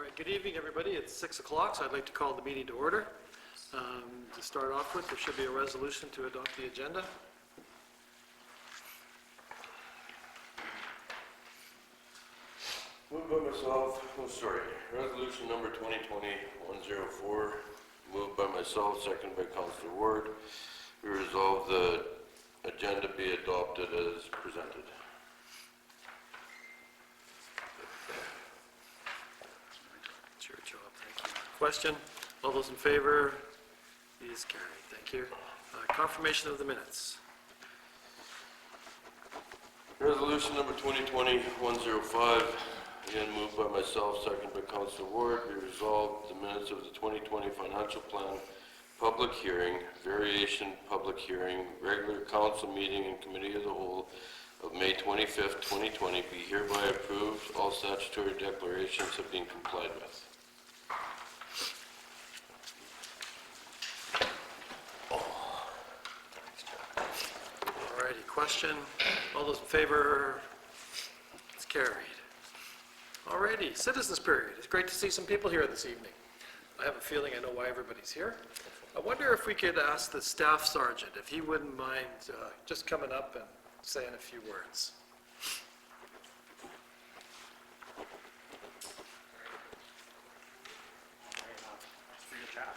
right, good evening, everybody. It's 6 o'clock, so I'd like to call the meeting to order. To start off with, there should be a resolution to adopt the agenda. Moved by myself, resolution number 2020-104, moved by myself, second by Councillor Ward. We resolve the agenda be adopted as presented. It's your job, thank you. Question? All those in favor? Is carried, thank you. Confirmation of the minutes. Resolution number 2020-105, again moved by myself, second by Councillor Ward. We resolve the minutes of the 2020 financial plan public hearing, variation public hearing, regular council meeting and committee of the whole of May 25th, 2020 be hereby approved. All statutory declarations have been complied with. Alrighty, question? All those in favor? It's carried. Alrighty, citizens period. It's great to see some people here this evening. I have a feeling I know why everybody's here. I wonder if we could ask the staff sergeant if he wouldn't mind just coming up and saying a few words.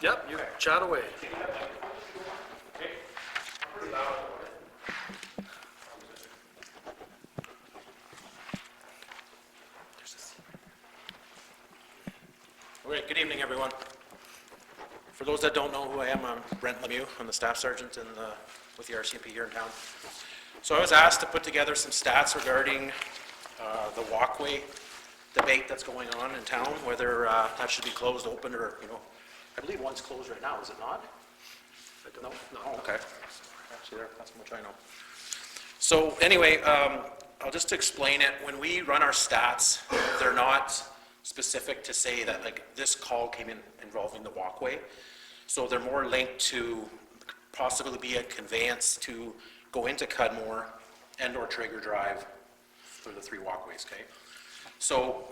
Yep, you chat away. Okay, good evening, everyone. For those that don't know who I am, I'm Brent Lemieux. I'm the staff sergeant with the RCMP here in town. So I was asked to put together some stats regarding the walkway debate that's going on in town, whether that should be closed, open, or, I believe one's closed right now, is it not? No? Oh, okay. Actually, that's how much I know. So anyway, I'll just explain it. When we run our stats, they're not specific to say that like this call came in involving the walkway. So they're more linked to possibly be a conveyance to go into Cudmore and or Traeger Drive for the three walkways, okay? So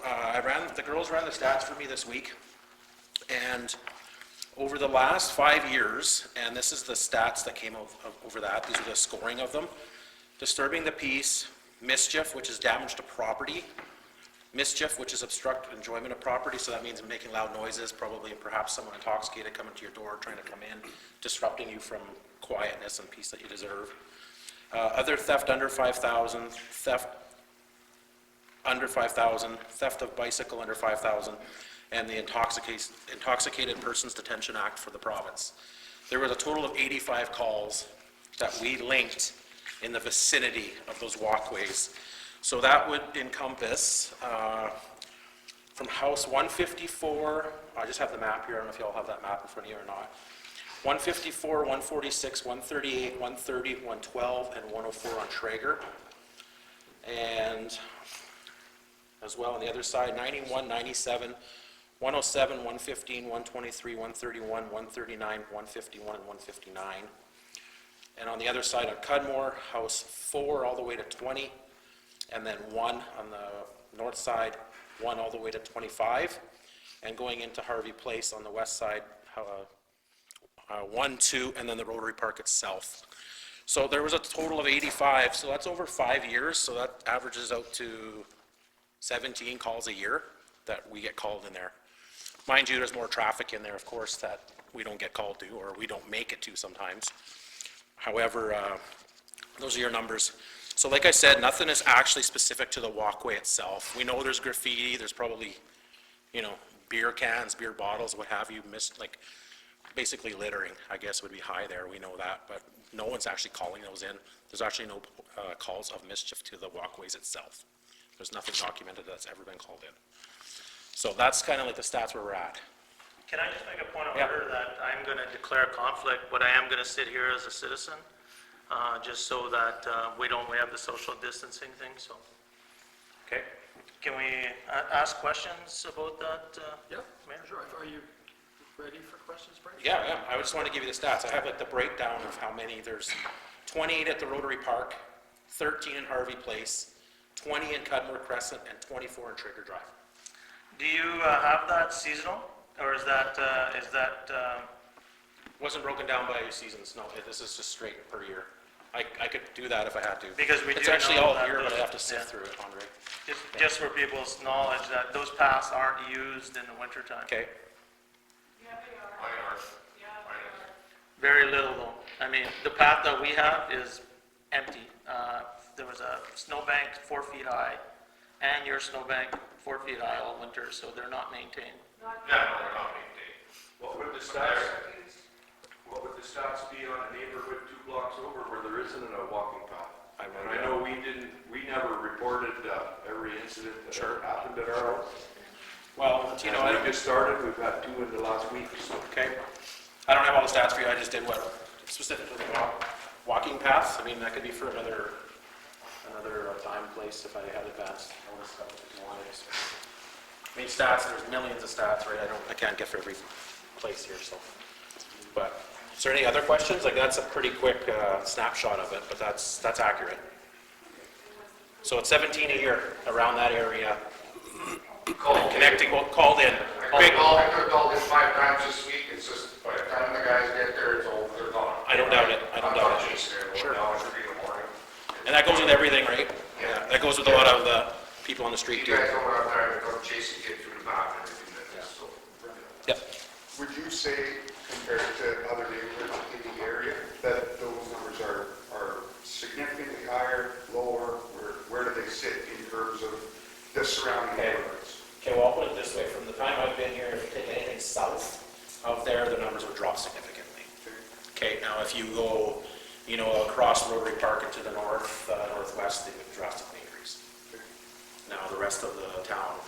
the girls ran the stats for me this week, and over the last 5 years, and this is the stats that came over that, these are the scoring of them: disturbing the peace, mischief, which is damage to property, mischief, which is obstruct enjoyment of property, so that means making loud noises, probably perhaps someone intoxicated coming to your door, trying to come in, disrupting you from quietness and peace that you deserve. Other theft under 5,000, theft under 5,000, theft of bicycle under 5,000, and the Intoxicated Persons Detention Act for the province. There was a total of 85 calls that we linked in the vicinity of those walkways. So that would encompass from house 154, I just have the map here, I don't know if you all have that map in front of you or not. 154, 146, 138, 130, 112, and 104 on Traeger. And as well on the other side, 91, 97, 107, 115, 123, 131, 139, 151, and 159. And on the other side of Cudmore, house 4 all the way to 20, and then 1 on the north side, 1 all the way to 25, and going into Harvey Place on the west side, 1, 2, and then the Rotary Park itself. So there was a total of 85, so that's over 5 years, so that averages out to 17 calls a year that we get called in there. Mind you, there's more traffic in there, of course, that we don't get called to, or we don't make it to sometimes. However, those are your numbers. So like I said, nothing is actually specific to the walkway itself. We know there's graffiti, there's probably, beer cans, beer bottles, what have you, basically littering, I guess, would be high there, we know that, but no one's actually calling those in. There's actually no calls of mischief to the walkways itself. There's nothing documented that's ever been called in. So that's kind of like the stats where we're at. Can I just make a point of order that I'm going to declare conflict, but I am going to sit here as a citizen, just so that we have the social distancing thing, so. Okay. Can we ask questions about that, Yeah, Mayor? sure. Are you ready for questions, Brent? Yeah, I just want to give you the stats. I have like the breakdown of how many. There's 28 at the Rotary Park, 13 in Harvey Place, 20 in Cudmore Crescent, and 24 in Traeger Drive. Do you have that seasonal, or is that, Wasn't broken down by seasons, no, this is just straight per year. I could do that if I had to. Because we It's do actually know all that here, but I those- have to sift yeah. through it, Andre. just for people's knowledge, that those paths aren't used in the wintertime? Okay, Very little though. I mean, the path that we have is empty. There was a snowbank 4 feet high, and your snowbank 4 feet high all winter, so they're not maintained. What would the stats be on a neighborhood 2 blocks over where there isn't a walking path? And I know we never reported every incident that ever happened at our house. well, you know, We just started, we've had 2 in the last week, so. okay. I don't have all the stats for you, I just did what, specifically walking paths, I mean, that could be for another time, place, if I had advanced notice stuff if you wanted. I mean, stats, there's millions of stats, right, I can't get for every place here, so. But, is there any other questions? Like, that's a pretty quick snapshot of it, but that's accurate. So it's 17 a year around that area, connecting, called in. Big, I could call in 5 times this week, it's just, by the time the guys get there, it's over, they're gone. I don't doubt it, I don't doubt I'm not it. chasing it, Sure. now it's 3 in the morning. And that goes with everything, right? Yeah. That goes with a lot of the people on the street You too. guys don't have time to come chasing kids through the back and everything like this, so. Yep. Would you say, compared to other neighborhoods in the area, that those numbers are significantly higher, lower? Where do they sit in terms of the surrounding neighborhoods? Okay, well, I'll put it this way, from the time I've been here, if you take anything south of there, the numbers would drop significantly. Okay, now if you go, you know, across Rotary Park into the north, northwest, they would drastically increase. Now, the rest of the town,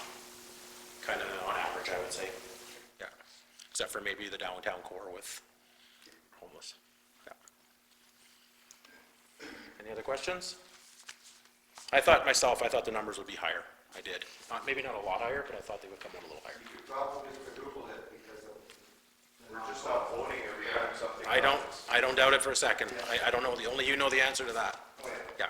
kind of on average, I would say. Yeah, except for maybe the downtown core with homeless. Yeah. Any other questions? I thought the numbers would be higher. I did. Maybe not a lot higher, but I thought they would come out a little higher. You probably quadrupled it because of. We're just not voting every time something. I don't doubt it for a second. I don't know, only you know the answer to that. Yeah.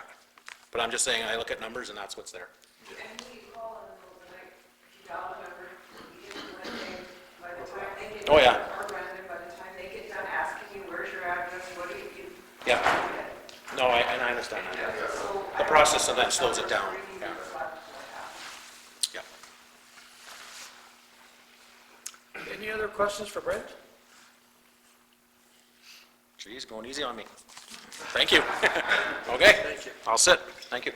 But I'm just saying, I look at numbers and that's what's there. And who you call in the middle of the night, if you dial the number, you get to the name, by the time they get. Oh, yeah. Or Brandon, by the time they get done asking you, where's your address, what do you? Yeah. No, and I understand that. So The process of that slows it down. Yeah. Yeah. Any other questions for Brent? Geez, going easy on me. Thank you. Okay. Thank you. I'll sit. Thank you.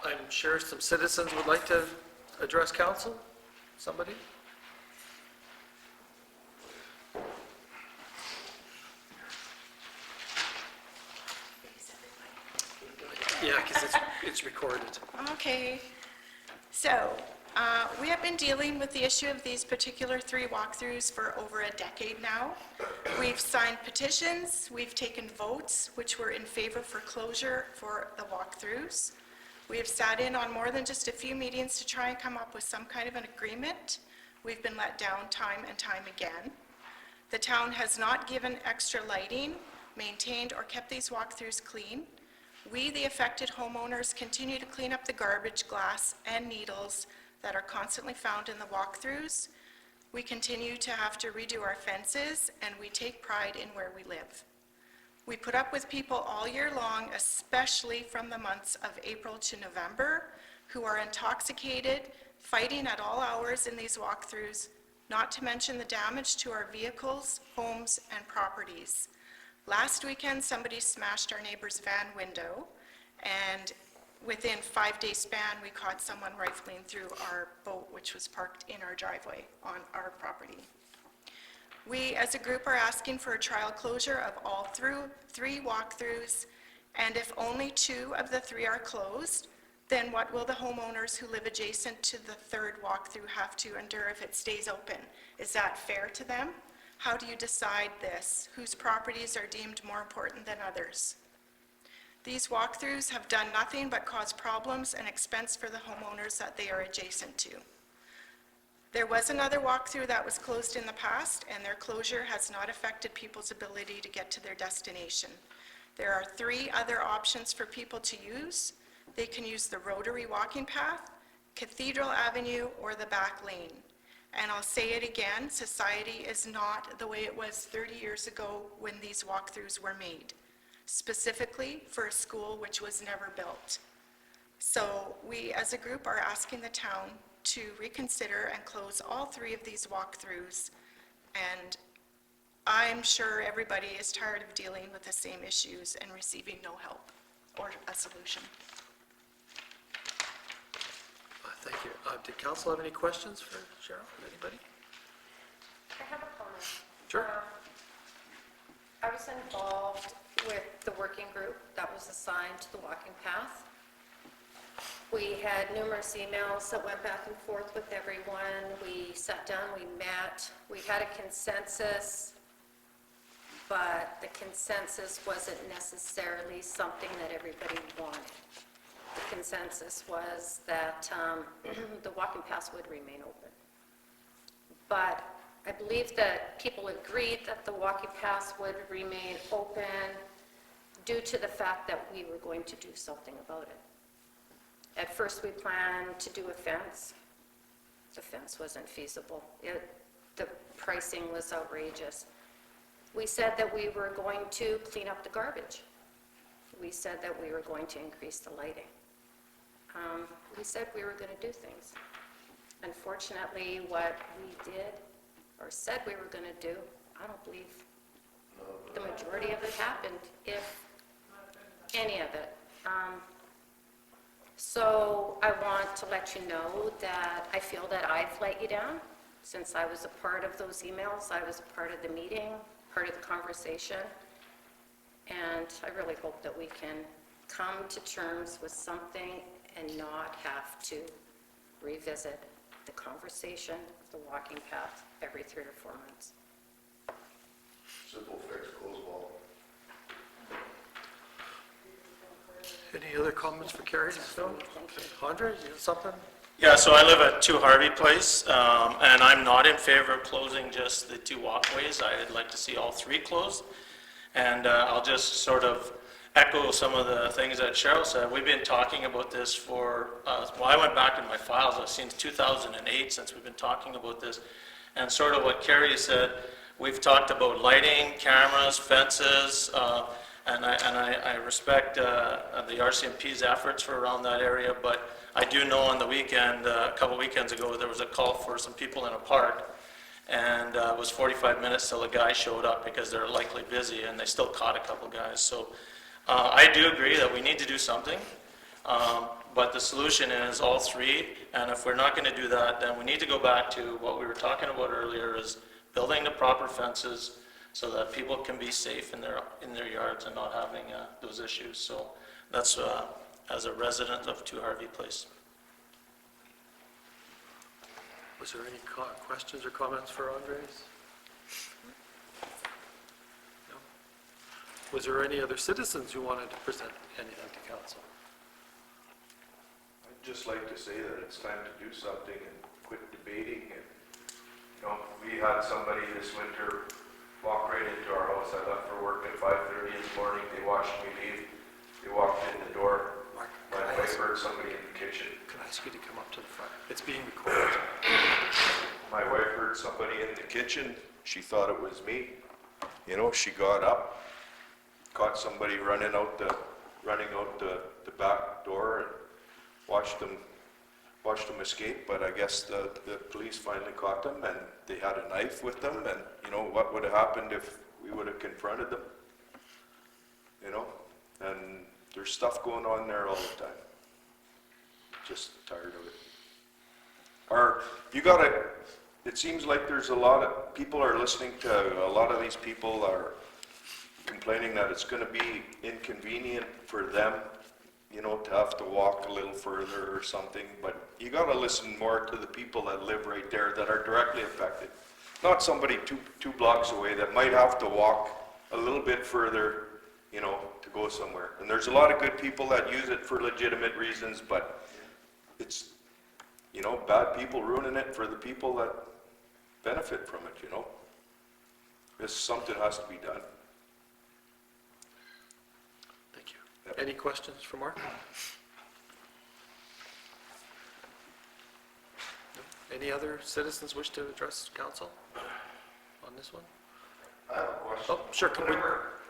I'm sure some citizens would like to address council. Somebody? Yeah, because it's recorded. Okay, so, we have been dealing with the issue of these particular 3 walkthroughs for over a decade now. We've signed petitions, we've taken votes, which were in favor for closure for the walkthroughs. We have sat in on more than just a few meetings to try and come up with some kind of an agreement. We've been let down time and time again. The town has not given extra lighting, maintained or kept these walkthroughs clean. We, the affected homeowners, continue to clean up the garbage, glass, and needles that are constantly found in the walkthroughs. We continue to have to redo our fences, and we take pride in where we live. We put up with people all year long, especially from the months of April to November, who are intoxicated, fighting at all hours in these walkthroughs, not to mention the damage to our vehicles, homes, and properties. Last weekend, somebody smashed our neighbor's van window, and within 5-day span, we caught someone rifling through our boat, which was parked in our driveway on our property. We, as a group, are asking for a trial closure of all 3 walkthroughs, and if only 2 of the 3 are closed, then what will the homeowners who live adjacent to the 3rd walkthrough have to endure if it stays open? Is that fair to them? How do you decide this? Whose properties are deemed more important than others? These walkthroughs have done nothing but cause problems and expense for the homeowners that they are adjacent to. There was another walkthrough that was closed in the past, and their closure has not affected people's ability to get to their destination. There are 3 other options for people to use. They can use the Rotary walking path, Cathedral Avenue or the back lane. And I'll say it again, society is not the way it was 30 years ago when these walkthroughs were made, specifically for a school which was never built. So we, as a group, are asking the town to reconsider and close all 3 of these walkthroughs. And I'm sure everybody is tired of dealing with the same issues and receiving no help or a solution. Thank you. Did council have any questions for Cheryl? Anybody? I have a comment. Sure. I was involved with the working group that was assigned to the walking path. We had numerous emails that went back and forth with everyone. We sat down, we met, we had a consensus, but the consensus wasn't necessarily something that everybody wanted. The consensus was that the walking paths would remain open. But I believe that people agreed that the walking paths would remain open due to the fact that we were going to do something about it. At first, we planned to do a fence. The fence wasn't feasible. The pricing was outrageous. We said that we were going to clean up the garbage. We said that we were going to increase the lighting. We said we were going to do things. Unfortunately, what we did or said we were going to do, I don't believe the majority of it happened, if any of it. So I want to let you know that I feel that I've let you down. Since I was a part of those emails, I was a part of the meeting, part of the conversation, and I really hope that we can come to terms with something and not have to revisit the conversation of the walking path every 3 or 4 months. Simple fix, close ball. Any other comments for Carrie? No? Andre, you have something? Yeah, so I live at 2 Harvey Place, and I'm not in favor of closing just the 2 walkways. I'd like to see all 3 closed. And I'll just sort of echo some of the things that Cheryl said. We've been talking about this for, well, I went back in my files, I've seen 2008 since we've been talking about this. And sort of what Carrie said, we've talked about lighting, cameras, fences, and I respect the RCMP's efforts for around that area, but I do know on the weekend, a couple weekends ago, there was a call for some people in a park, and it was 45 minutes till a guy showed up because they're likely busy, and they still caught a couple guys. So I do agree that we need to do something, but the solution is all 3, and if we're not going to do that, then we need to go back to what we were talking about earlier, is building the proper fences so that people can be safe in their yards and not having those issues. So that's as a resident of 2 Harvey Place. Was there any questions or comments for Andres? No? Was there any other citizens who wanted to present anything to council? I'd just like to say that it's time to do something and quit debating. And, we had somebody this winter walk right into our house. I left for work at 5:30 in the morning. They watched me leave. They walked in the door. Mark, My wife heard somebody in the kitchen. can I ask you to come up to the front? It's being recorded. My wife heard somebody in the kitchen. She thought it was me. She got up, caught somebody running out the back door, and watched them escape. But I guess the police finally caught them, and they had a knife with them. And what would have happened if we would have confronted them? And there's stuff going on there all the time. Just tired of it. It seems like there's a lot of people are listening to, a lot of these people are complaining that it's going to be inconvenient for them, to have to walk a little further or something, but you got to listen more to the people that live right there that are directly affected. Not somebody two blocks away that might have to walk a little bit further, to go somewhere. And there's a lot of good people that use it for legitimate reasons, but it's, bad people ruining it for the people that benefit from it, Something has to be done. Thank you. Any questions for Mark? Any other citizens wish to address council on this one? I have a question. Oh, sure, can we,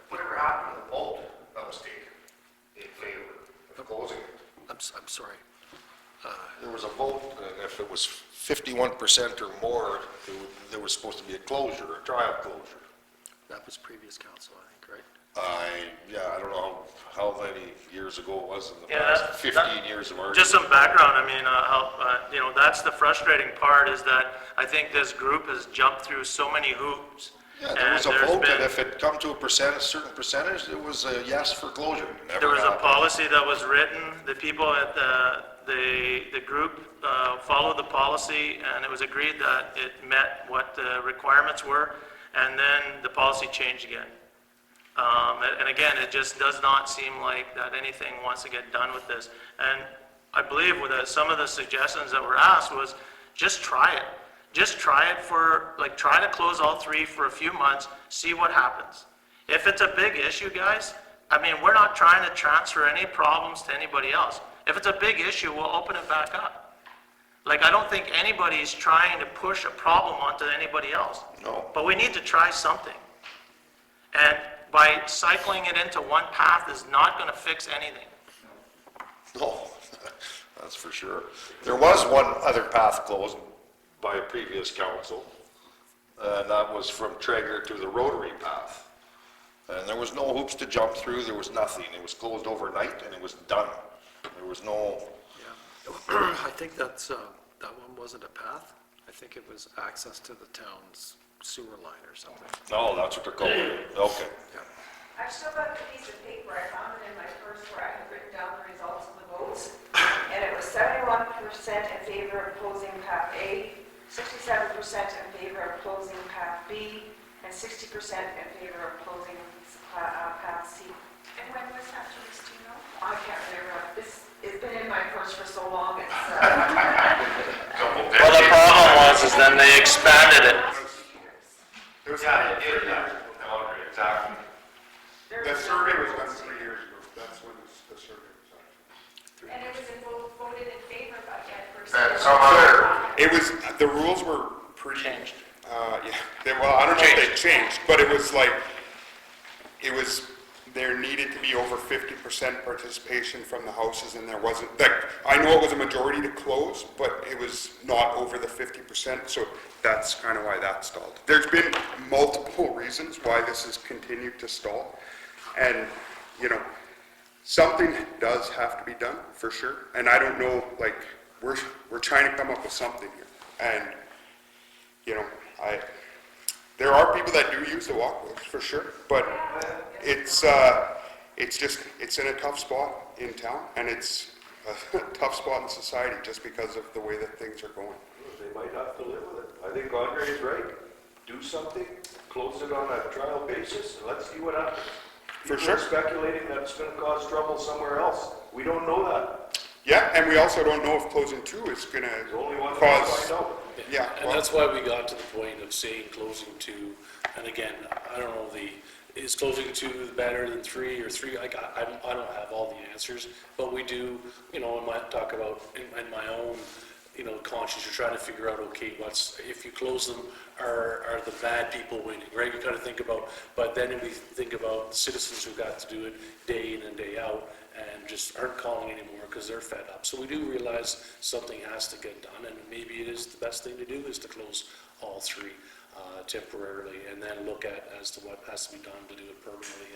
Whatever happened to the vote that was taken in favor of closing it? I'm sorry. There was a vote, and if it was 51% or more, there was supposed to be a closure, a trial closure. That was previous council, I think, right? I don't know how many years ago it was in the Yeah, past, that- 15 years of argument. Just some background, I mean, you know, that's the frustrating part, is that I think this group has jumped through so many hoops. Yeah, there was a and there's vote, and been- if it come to a certain percentage, it was a yes for closure. It never There was a happened. policy that was written, the people at the group followed the policy, and it was agreed that it met what the requirements were, and then the policy changed again. And again, it just does not seem like that anything wants to get done with this. And I believe with some of the suggestions that were asked was, just try it. Just try it for, like, try to close all three for a few months, see what happens. If it's a big issue, guys, I mean, we're not trying to transfer any problems to anybody else. If it's a big issue, we'll open it back up. Like, I don't think anybody's trying to push a problem onto anybody else. No. But we need to try something. And by cycling it into one path is not gonna fix anything. No, that's for sure. There was one other path closed by a previous council, and that was from Traeger to the Rotary path. And there was no hoops to jump through, there was nothing. It was closed overnight and it was done. There was no, Yeah. I think that's, that one wasn't a path. I think it was access to the town's sewer line or something. no, that's what they're calling it. Okay. Yeah. I've still got the piece of paper, I found it in my purse where I had written down the results of the votes. And it was 71% in favor of closing path A, 67% in favor of closing path B, and 60% in favor of closing path C. And when was that, Joyce, do you know? I can't remember, it's been in my purse for so long, it's, Well, the problem was, is then they expanded it. There was Exactly. The survey was done 3 years ago, that's when the survey was actually. And it was voted in favor by that person. And some other, It was, the rules were pretty. Changed. Yeah, well, I don't know if they changed, but it was like, there needed to be over 50% participation from the houses, and there wasn't, like, I know it was a majority to close, but it was not over the 50%, so that's kind of why that stalled. There's been multiple reasons why this has continued to stall, and, you know, something does have to be done, for sure, and I don't know, like, we're trying to come up with something here, and, you know, there are people that do use the walkways, for sure, but it's in a tough spot in town, and it's a tough spot in society just because of the way that things are going. They might have to live with it. I think Andre's right. Do something, close it on a trial basis, and let's see what happens. For People are sure. speculating that it's gonna cause trouble somewhere else. We don't know that. Yeah, and we also don't know if closing 2 is gonna There's only one thing to cause, find out. yeah, And well, that's why we got to the point of saying closing 2, and again, I don't know, is closing 2 better than 3 or 3, like, I don't have all the answers, but we do, you know, in my own, you know, conscience, you're trying to figure out, okay, if you close them, are the bad people winning, right? You kind of think about, but then we think about citizens who got to do it day in and day out, and just aren't calling anymore because they're fed up. So we do realize something has to get done, and maybe it is the best thing to do is to close all 3 temporarily, and then look at as to what has to be done to do it permanently.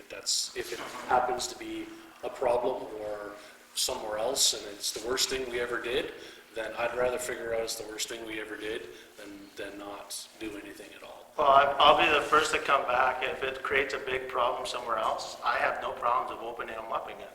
If it happens to be a problem or somewhere else, and it's the worst thing we ever did, then I'd rather figure out it's the worst thing we ever did than not do anything at all. Well, I'll be the first to come back. If it creates a big problem somewhere else, I have no problems of opening them up again.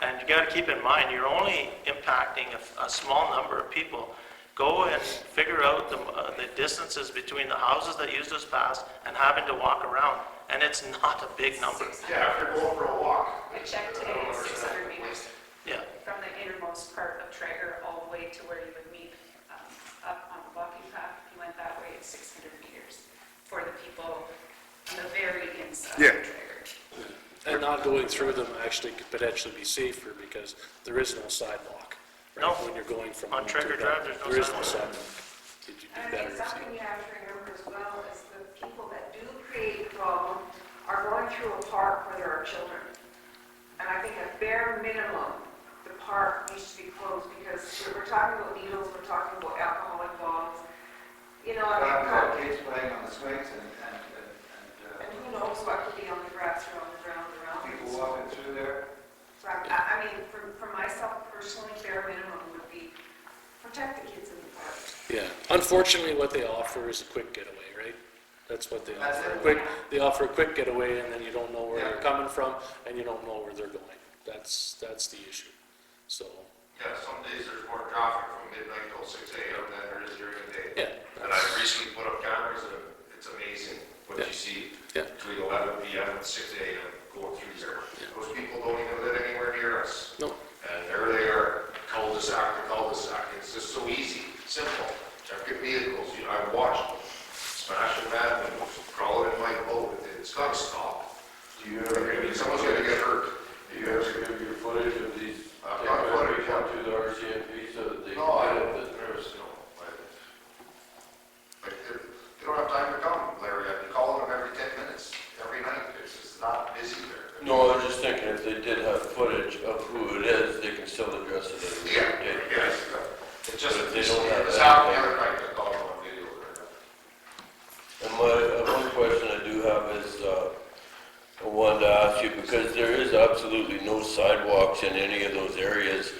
And you gotta keep in mind, you're only impacting a small number of people. Go and figure out the distances between the houses that use this pass and having to walk around, and it's not a big number. yeah, if you're going for a walk. I checked today, it's 600 meters Yeah, from the innermost part of Traeger all the way to where you would meet up on the walking path. If you went that way, it's 600 meters for the people on the very inside Yeah. of Traeger. And not going through them actually could potentially be safer because there is no sidewalk. Right? No. When you're going from. On home to Traeger back, Drive, there's no There is no sidewalk. sidewalk. And I better. think something you have to remember as well is the people that do create the problem are going through a park where there are children. And I think at bare minimum, the park needs to be closed because we're talking about needles, we're talking about alcoholic bombs. You know, Talking about and kids playing on the swings and who knows what could be on the grass or on the ground around. people walking through there. So I mean, for myself personally, bare minimum would be protect the kids in the park. Yeah, unfortunately, what they offer is a quick getaway, right? That's what they That's offer. it. They offer a quick getaway, and then you don't know where they're coming from, and you don't know where they're going. That's the issue. So, Yeah, some days there's more traffic from midnight till 6 a.m. than there is during the day. yeah, And I've recently put up cameras and it's amazing what Yeah. you see Yeah. between 11 p.m. and 6 a.m. going through there. Yeah. Those people don't even live anywhere near us. no, And there they are, cul-de-sac to cul-de-sac. It's just so easy, simple. Check your vehicles, you know, I've watched them. Smashing bad windows, crawling in my boat. It's gotta stop. Do you ever, Someone's gonna get hurt. do you ever give your footage of these? I've got footage. Come to the RCMP so that they. No, I don't, there's no, they don't have time to come, Larry. I've been calling them every 10 minutes, every night. It's just not busy there. No, I was just thinking if they did have footage of who it is, they can still address it as a Yeah, day. yes. It's just, But if they don't have it's that- happened the other night, I called them on video there. And one question I do have is, I wanted to ask you, because there is absolutely no sidewalks in any of those areas,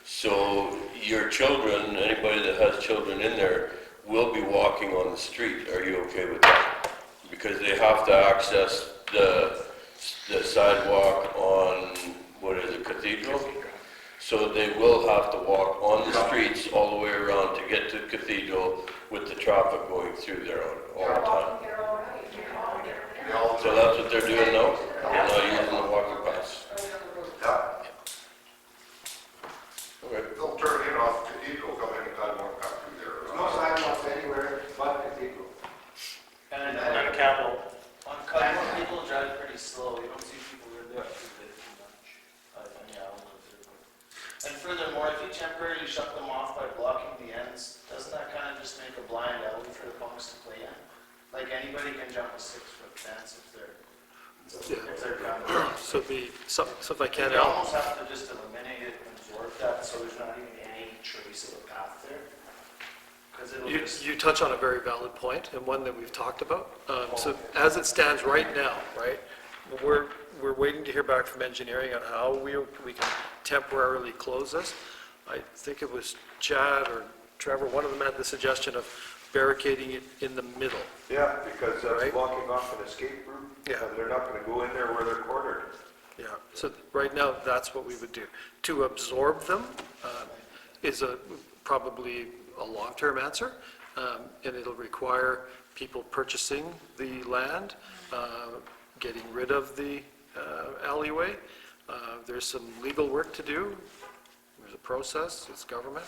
so your children, anybody that has children in there, will be walking on the street. Are you okay with that? Because they have to access the sidewalk on, what is it, Cathedral? So they will have to walk on the streets all the way around to get to Cathedral with the traffic going through there all the time. They're all right, they're all there. They all, So that's what they're doing now? They're not using the walking paths? yeah, Okay. they'll turn in off Cathedral, come in and God won't come through there. There's no sidewalks anywhere but Cathedral. And on Campbell, on Campbell, people drive pretty slow, you don't see people really up too bit too much. Yeah, I don't live there, but. And furthermore, if you temporarily shut them off by blocking the ends, doesn't that kind of just make a blind alley for the punks to play in? Like anybody can jump a 6-foot fence if they're coming. So if I can You help, almost have to just eliminate it and absorb that, so there's not even any trace of a path there. Because it'll just. you touch on a very valid point, and one that we've talked about. So as it stands right now, right, we're waiting to hear back from engineering on how we can temporarily close this. I think it was Chad or Trevor, one of them had the suggestion of barricading it in the middle. Yeah, because Right. that's blocking off an escape route. Yeah. And they're not gonna go in there where they're cornered. Yeah, so right now, that's what we would do. To absorb them is probably a long-term answer, and it'll require people purchasing the land, getting rid of the alleyway. There's some legal work to do. There's a process, it's government,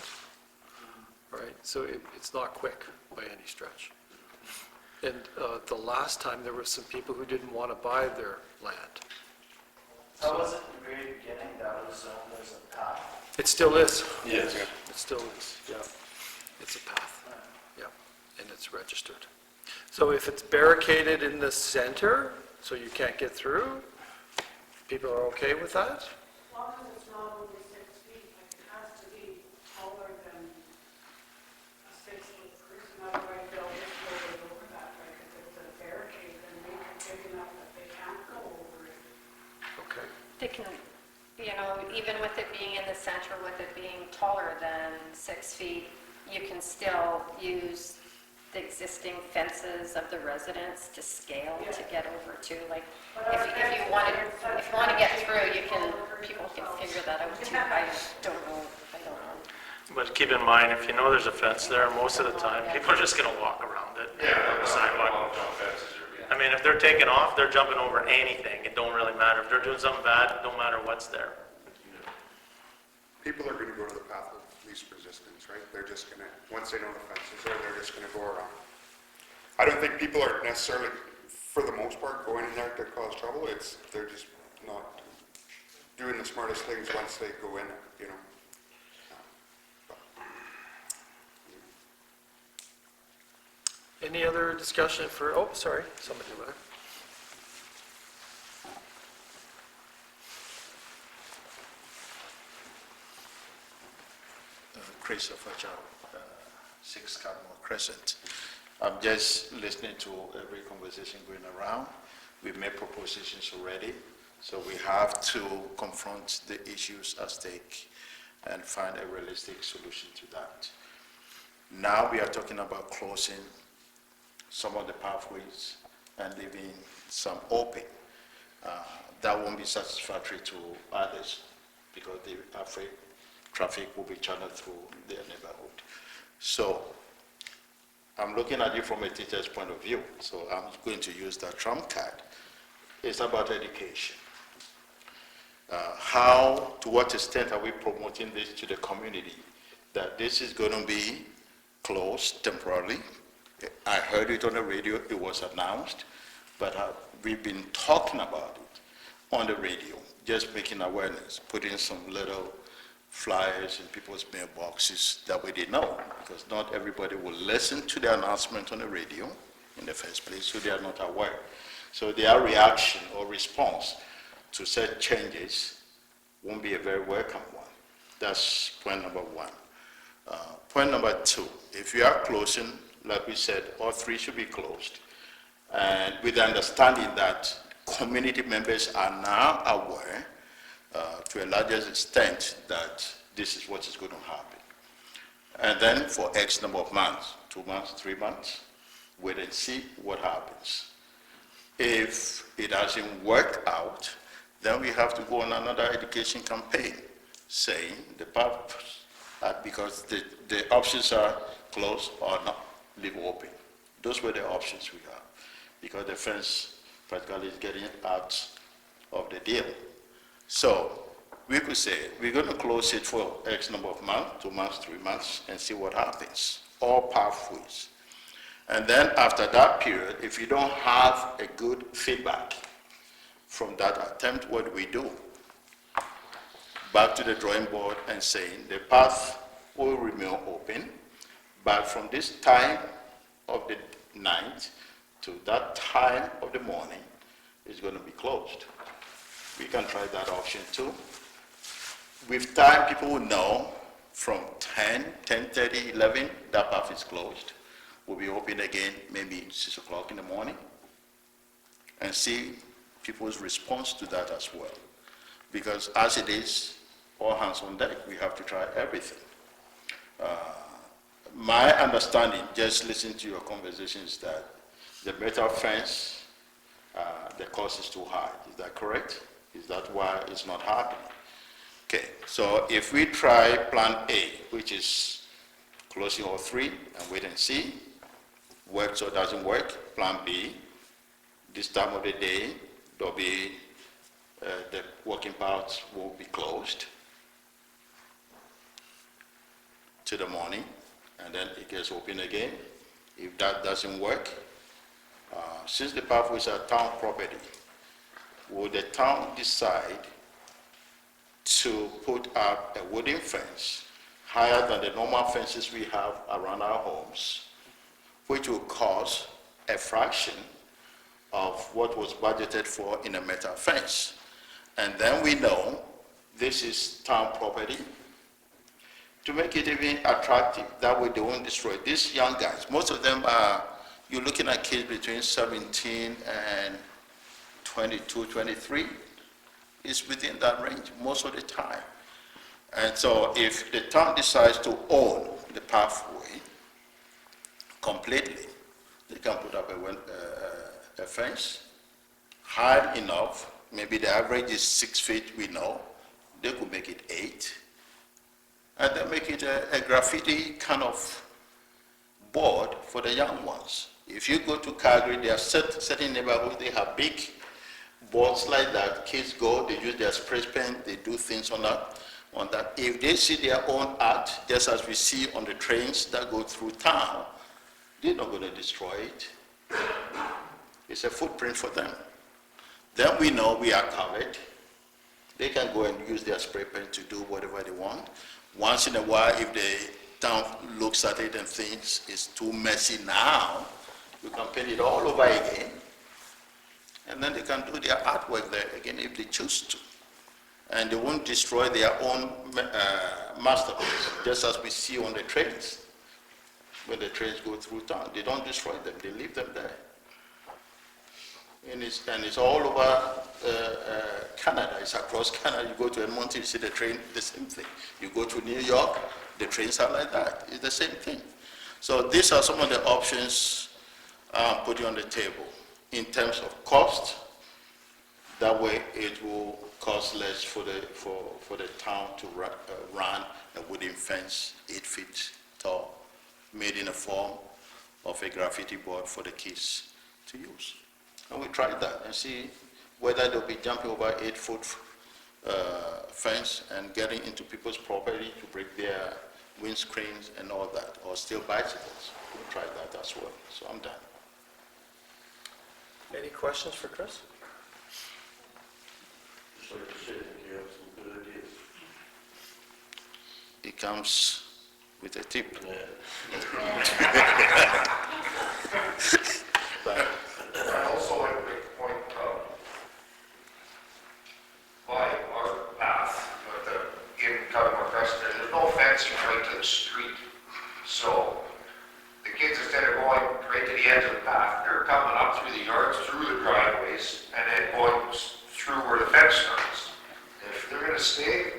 right? So it's not quick by any stretch. And the last time, there were some people who didn't want to buy their land. How was it in the very beginning, that was zoned as a path? It still is. Yes. It still is, yeah. It's a path, yeah, and it's registered. So if it's barricaded in the center, so you can't get through, people are okay with that? As long as it's not over 6 feet, like it has to be taller than a 6-foot person, otherwise they'll just go right over that, like if it's a barricade, then make it big enough that they can't go over it. Okay. They can, even with it being in the center, with it being taller than 6 feet, you can still use the existing fences of the residents to scale to get over to, like, if you want to get through, people can figure that out too. I don't know. but keep in mind, if you know there's a fence there, most of the time, people are just gonna walk around it. Yeah, The sidewalk. fences are, I mean, if they're taking off, they're jumping over anything, it don't really matter. If they're doing something bad, it don't matter what's there. People are gonna go to the path of least resistance, right? They're just gonna, once they know the fences are, they're just gonna go around. I don't think people are necessarily, for the most part, going in there to cause trouble. They're just not doing the smartest things once they go in, you know? Any other discussion for, oh, sorry, somebody over there. Christopher Chow, 6 Carmel Crescent. I'm just listening to every conversation going around. We've made propositions already, so we have to confront the issues at stake and find a realistic solution to that. Now we are talking about closing some of the pathways and leaving some open. That won't be satisfactory to others because they are afraid traffic will be channeled through their neighborhood. So I'm looking at it from a teacher's point of view, so I'm going to use that trump card. It's about education. How, to what extent are we promoting this to the community, that this is going to be closed temporarily? I heard it on the radio, it was announced, but we've been talking about it on the radio, just making awareness, putting some little flyers in people's mailboxes that we didn't know, because not everybody will listen to the announcement on the radio in the first place, so they are not aware. So their reaction or response to such changes won't be a very welcome one. That's point number one. Point number two, if you are closing, like we said, all 3 should be closed, and with the understanding that community members are now aware to a larger extent that this is what is going to happen. And then for X number of months, 2 months, 3 months, wait and see what happens. If it doesn't work out, then we have to go on another education campaign saying the purpose, because the options are closed or not, leave open. Those were the options we have, because the fence practically is getting out of the deal. So we could say we're going to close it for X number of months, 2 months, 3 months, and see what happens, all pathways. And then after that period, if you don't have a good feedback from that attempt, what do we do? Back to the drawing board and saying the path will remain open, but from this time of the night to that time of the morning, it's going to be closed. We can try that option too. With time, people will know from 10, 10:30, 11, that path is closed. We'll be open again maybe 6 o'clock in the morning, and see people's response to that as well. Because as it is, all hands on deck, we have to try everything. My understanding, just listening to your conversation, is that the metal fence, the cost is too high. Is that correct? Is that why it's not happening? Okay, so if we try plan A, which is closing all 3 and wait and see, works or doesn't work, plan B, this time of the day, there'll be, the working parts will be closed to the morning, and then it gets open again. If that doesn't work, since the pathways are town property, will the town decide to put up a wooden fence higher than the normal fences we have around our homes, which will cost a fraction of what was budgeted for in a metal fence? And then we know this is town property. To make it even attractive, that way they won't destroy. These young guys, most of them are, you're looking at kids between 17 and 22, 23. It's within that range most of the time. And so if the town decides to own the pathway completely, they can put up a fence high enough. Maybe the average is 6 feet, we know. They could make it 8. And then make it a graffiti kind of board for the young ones. If you go to Calgary, there are certain neighborhoods, they have big boards like that. Kids go, they use their spray paint, they do things on that. If they see their own art, just as we see on the trains that go through town, they're not going to destroy it. It's a footprint for them. Then we know we are covered. They can go and use their spray paint to do whatever they want. Once in a while, if the town looks at it and thinks it's too messy now, We can paint it all over again. And then they can do their artwork there again if they choose to. And they won't destroy their own masterpiece, just as we see on the trains. When the trains go through town, they don't destroy them, they leave them there. And it's all over Canada, it's across Canada. You go to Edmonton, you see the train, the same thing. You go to New York, the trains are like that, it's the same thing. So these are some of the options put on the table in terms of cost. That way it will cost less for the town to run a wooden fence 8 feet tall, made in a form of a graffiti board for the kids to use. And we tried that and see whether they'll be jumping over 8-foot fence and getting into people's property to break their windscreens and all that, or steal bicycles. We tried that as well, so I'm done. Any questions for Chris? Just like to say, I think you have some good ideas. It comes with a tip. I'd also like to make the point of by our path, in Cutmore Crescent, there's no fencing right to the street. So the kids, instead of going right to the edge of the path, they're coming up through the yards, through the driveways, and then going through where the fence starts. If they're going to stay,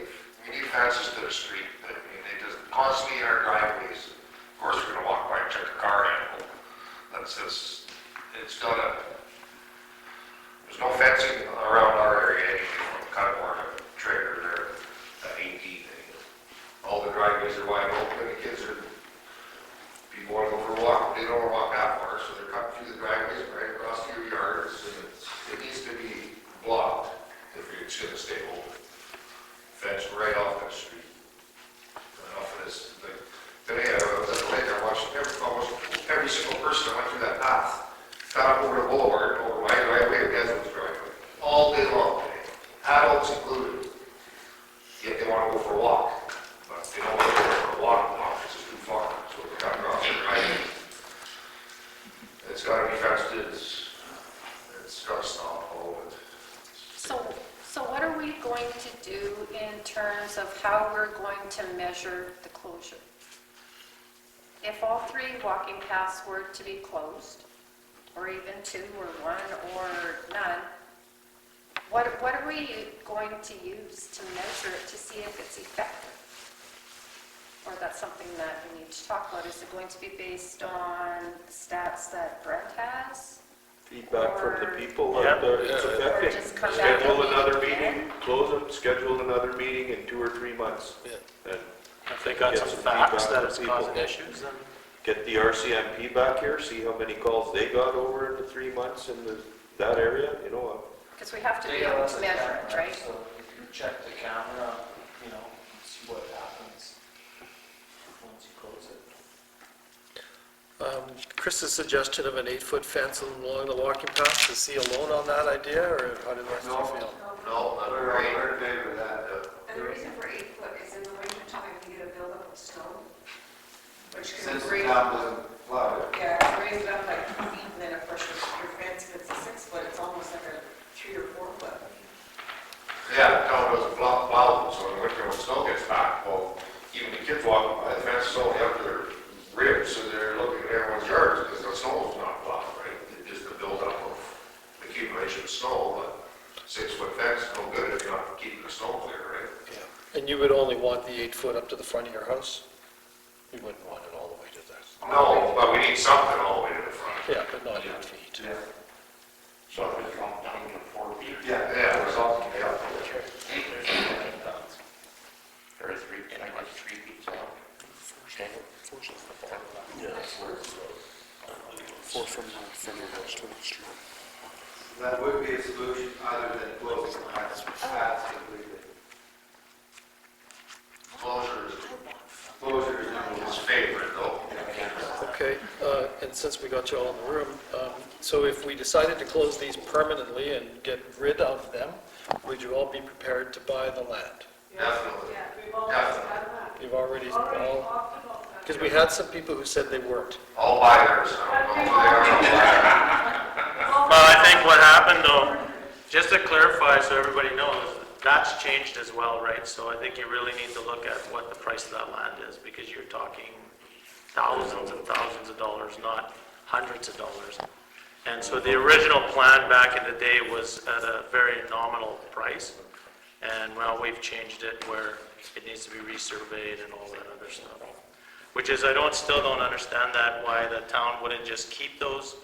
we need fences to the street. I mean, they just constantly in our driveways. Of course, we're going to walk by and check the car in. That's just, it's gotta, there's no fencing around our area, anything from Cutmore to Traeger there, that AD thing. All the driveways are wide open, the kids are, people want to go for a walk, they don't want to walk that far, so they're cutting through the driveways right across through yards, and it needs to be blocked if it's gonna stay open. Fence right off the street. Enough of this, like, today I was at the lake, I watched almost every single person that went through that path, got up over the boulevard, over my driveway, or Desmond's driveway, all day long today, adults included. Yet they want to go for a walk, but they don't want to go for a walk, because it's too far, so they got across their driveway. It's got to be fenced, it's got to stop all of it. So what are we going to do in terms of how we're going to measure the closure? If all 3 walking paths were to be closed, or even 2 or 1 or none, what are we going to use to measure it to see if it's effective? Or that's something that we need to talk about. Is it going to be based on the stats that Brent has? Feedback from the people Yeah. that it's Or affecting. just come back Schedule and another meet again? meeting, close them, schedule another meeting in 2 or 3 months. And If they got Get some some facts feedback that from it's people. causing issues, then get the RCMP back here, see how many calls they got over in the 3 months in that area, you know. Because we have to be They able are to the measure camera, it, right? So if you check the camera, you know, see what happens once you close it. Chris's suggestion of an 8-foot fence along the walking path, is he alone on that idea, or how do the rest of you feel? No, I'm We're great. in favor of that. And the reason for 8 foot is in the winter time, we get a buildup of snow, which can Since the raise, town doesn't flood it. yeah, raise it up like 2 feet, and then of course your fence, if it's a 6 foot, it's almost like a 3 or 4 foot. Yeah, the town doesn't plow, so in the winter when snow gets back, well, even the kids walking by the fence, it's only up to their ribs, so they're looking at everyone's yards, because the snow's not plowed, right? It's just the buildup of accumulation of snow, but 6-foot fence is no good if you're not keeping the snow clear, right? And you would only want the 8-foot up to the front of your house? You wouldn't want it all the way to the... No, but we need something all the way to the front. Yeah, but not 8 feet. So if it's gone down to 4 feet. Yeah, it's all, yeah. Or 3, like 3 feet long. That would be a solution other than closing paths completely. Closure is number His one. favorite though. Okay, and since we got you all in the room, so if we decided to close these permanently and get rid of them, would you all be prepared to buy the land? Definitely. Yeah, we've always done that. You've already all, Already talked about that. Because we had some people who said they weren't. All buyers, I don't know who they are. Well, I think what happened though, just to clarify so everybody knows, that's changed as well, right? So I think you really need to look at what the price of that land is, because you're talking thousands and thousands of dollars, not hundreds of dollars. And so the original plan back in the day was at a very nominal price. And well, we've changed it where it needs to be resurveyed and all that other stuff. Which is, still don't understand that, why the town wouldn't just keep those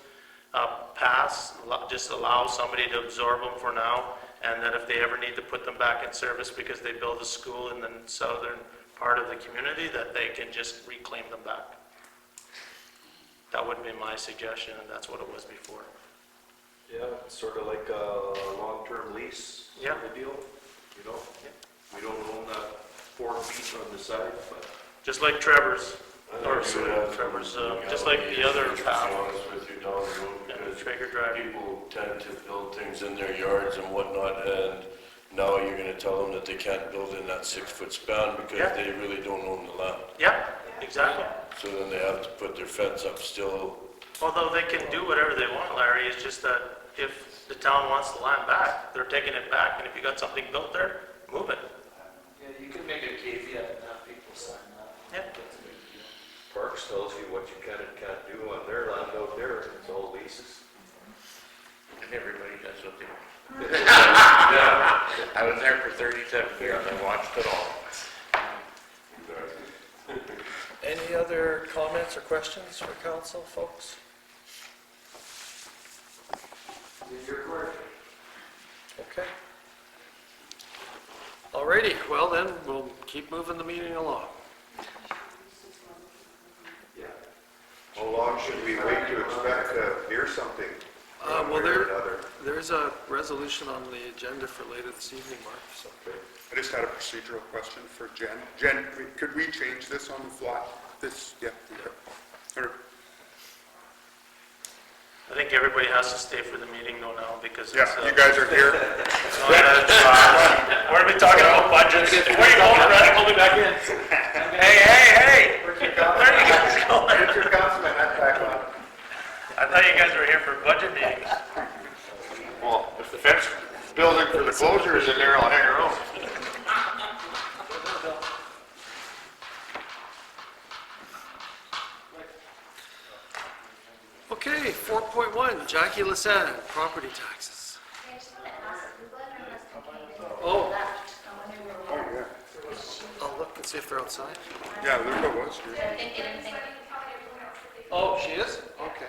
paths, just allow somebody to absorb them for now, and that if they ever need to put them back in service because they build a school in the southern part of the community, that they can just reclaim them back. That would be my suggestion, and that's what it was before. Yeah, it's sort of like a long-term lease sort of deal, you know? We don't own that 4 feet on the side, but. Just like Trevor's, just like the other To be path, honest with you, down the road, because Traeger Drive. people tend to build things in their yards and whatnot, and now you're gonna tell them that they can't build in that 6-foot span because Yeah. they really don't own the land. Yeah, exactly. So then they have to put their fence up still. Although they can do whatever they want, Larry, it's just that if the town wants the land back, they're taking it back, and if you got something built there, move it. Yeah, you can make a caveat and have people sign that. Yeah. That's a big deal. Parks tells you what you can and can't do on their land out there, it's all leases. And everybody does what they want. Yeah, I was there for 37 years, I watched it all. Any other comments or questions for council, folks? Okay. Alrighty, well then, we'll keep moving the meeting along. How long should we wait to expect to hear something? Well, one way or another? there's a resolution on the agenda for later this evening, Mark, so. I just had a procedural question for Jen. Jen, could we change this on the fly? This, yeah. Or- I think everybody has to stay for the meeting though now, because Yeah, it's, you guys are here. we're gonna be talking about budgets. Where you going, Brad? Pull me back in. Hey! Where you guys going? Get your councilman hat back on. I thought you guys were here for budget meetings. Well, if the fence building for the closure is in there, I'll hang around. Okay, 4.1, Jackie Lassane, property taxes. Oh. I'll look and see if they're outside. Yeah, there it was. Oh, she is? Okay.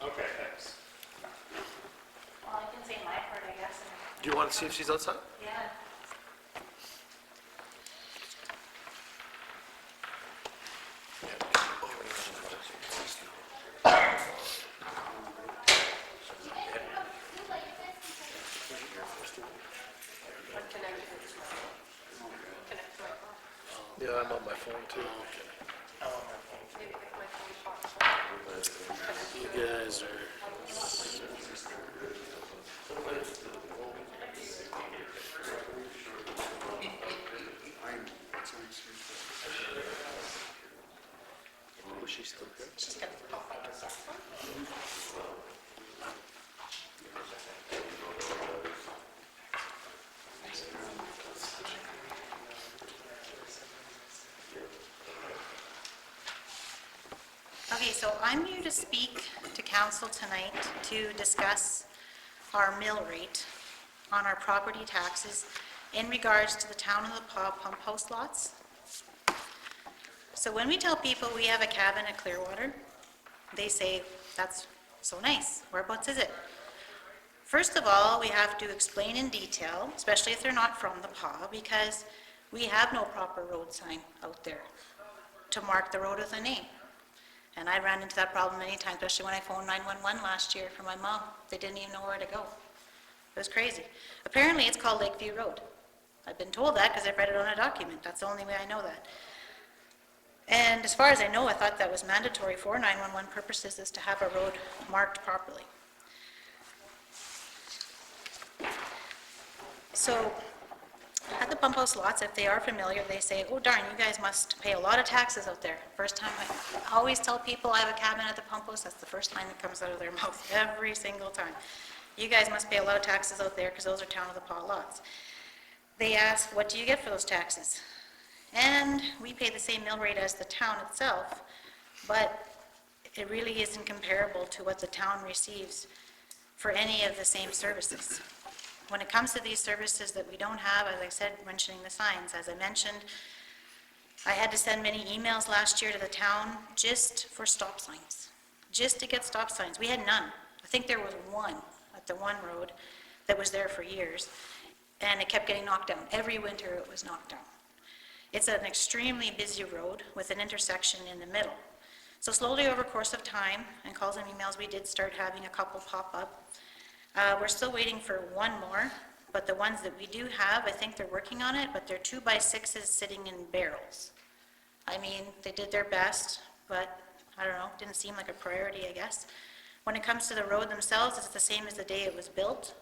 Okay, thanks. Well, I can say my part, I guess. Do you want to see if she's outside? Yeah. Yeah, I'm on my phone too. You guys are. Oh, she's still here? She's got the pop like a cell phone. Okay, so I'm here to speak to council tonight to discuss our mill rate on our property taxes in regards to the Town of the Paw pump house lots. So when we tell people we have a cabin at Clearwater, they say, that's so nice, whereabouts is it? First of all, we have to explain in detail, especially if they're not from the Paw, because we have no proper road sign out there to mark the road with a name. And I ran into that problem many times, especially when I phoned 911 last year for my mom. They didn't even know where to go. It was crazy. Apparently, it's called Lakeview Road. I've been told that because I've read it on a document. That's the only way I know that. And as far as I know, I thought that was mandatory for 911 purposes, is to have a road marked properly. So At the pump house lots, if they are familiar, they say, oh darn, you guys must pay a lot of taxes out there. First time, I always tell people I have a cabin at the pump house, that's the first line that comes out of their mouth, every single time. You guys must pay a lot of taxes out there, because those are town of the paw lots. They ask, what do you get for those taxes? And we pay the same mill rate as the town itself, but it really isn't comparable to what the town receives for any of the same services. When it comes to these services that we don't have, as I said, mentioning the signs, as I mentioned, I had to send many emails last year to the town just for stop signs, just to get stop signs. We had none. I think there was one at the one road that was there for years, and it kept getting knocked down. Every winter it was knocked down. It's an extremely busy road with an intersection in the middle. So slowly over the course of time, and calls and emails, we did start having a couple pop up. We're still waiting for one more, but the ones that we do have, I think they're working on it, but they're 2x6s sitting in barrels. I mean, they did their best, but I don't know, didn't seem like a priority, I guess. When it comes to the road themselves, it's the same as the day it was built.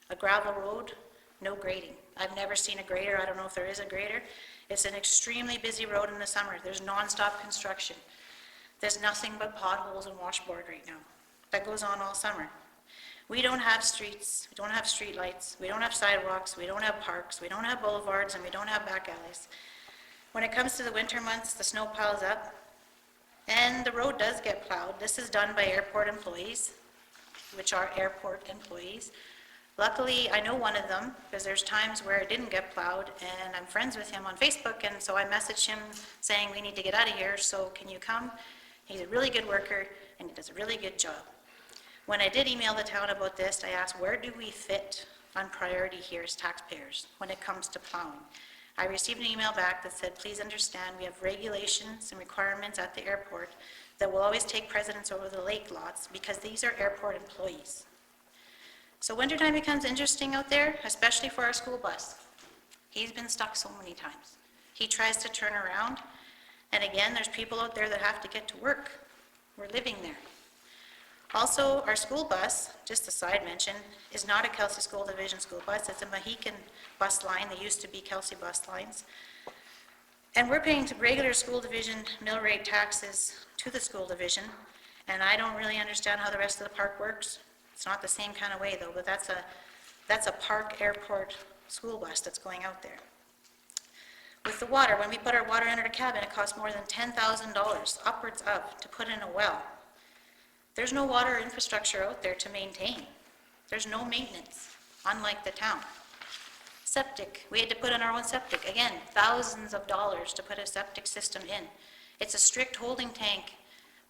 A gravel road, no grading. I've never seen a grader, I don't know if there is a grader. It's an extremely busy road in the summer. There's nonstop construction. There's nothing but potholes and washboard right now. That goes on all summer. We don't have streets, we don't have street lights, we don't have sidewalks, we don't have parks, we don't have boulevards, and we don't have back alleys. When it comes to the winter months, the snow piles up, and the road does get plowed. This is done by airport employees, which are airport employees. Luckily, I know one of them, because there's times where it didn't get plowed, and I'm friends with him on Facebook, and so I messaged him saying, we need to get out of here, so can you come? He's a really good worker, and he does a really good job. When I did email the town about this, I asked, where do we fit on priority here as taxpayers when it comes to plowing? I received an email back that said, please understand, we have regulations and requirements at the airport that will always take precedence over the lake lots because these are airport employees. So wintertime becomes interesting out there, especially for our school bus. He's been stuck so many times. He tries to turn around, and again, there's people out there that have to get to work. We're living there. Also, our school bus, just a side mention, is not a Kelsey School Division school bus. It's a Mohican bus line. They used to be Kelsey bus lines. And we're paying regular school division mill rate taxes to the school division, and I don't really understand how the rest of the park works. It's not the same kind of way though, but that's a park airport school bus that's going out there. With the water, when we put our water under the cabin, it costs more than $10,000, upwards of, to put in a well. There's no water infrastructure out there to maintain. There's no maintenance, unlike the town. Septic, we had to put in our own septic. Again, thousands of dollars to put a septic system in. It's a strict holding tank.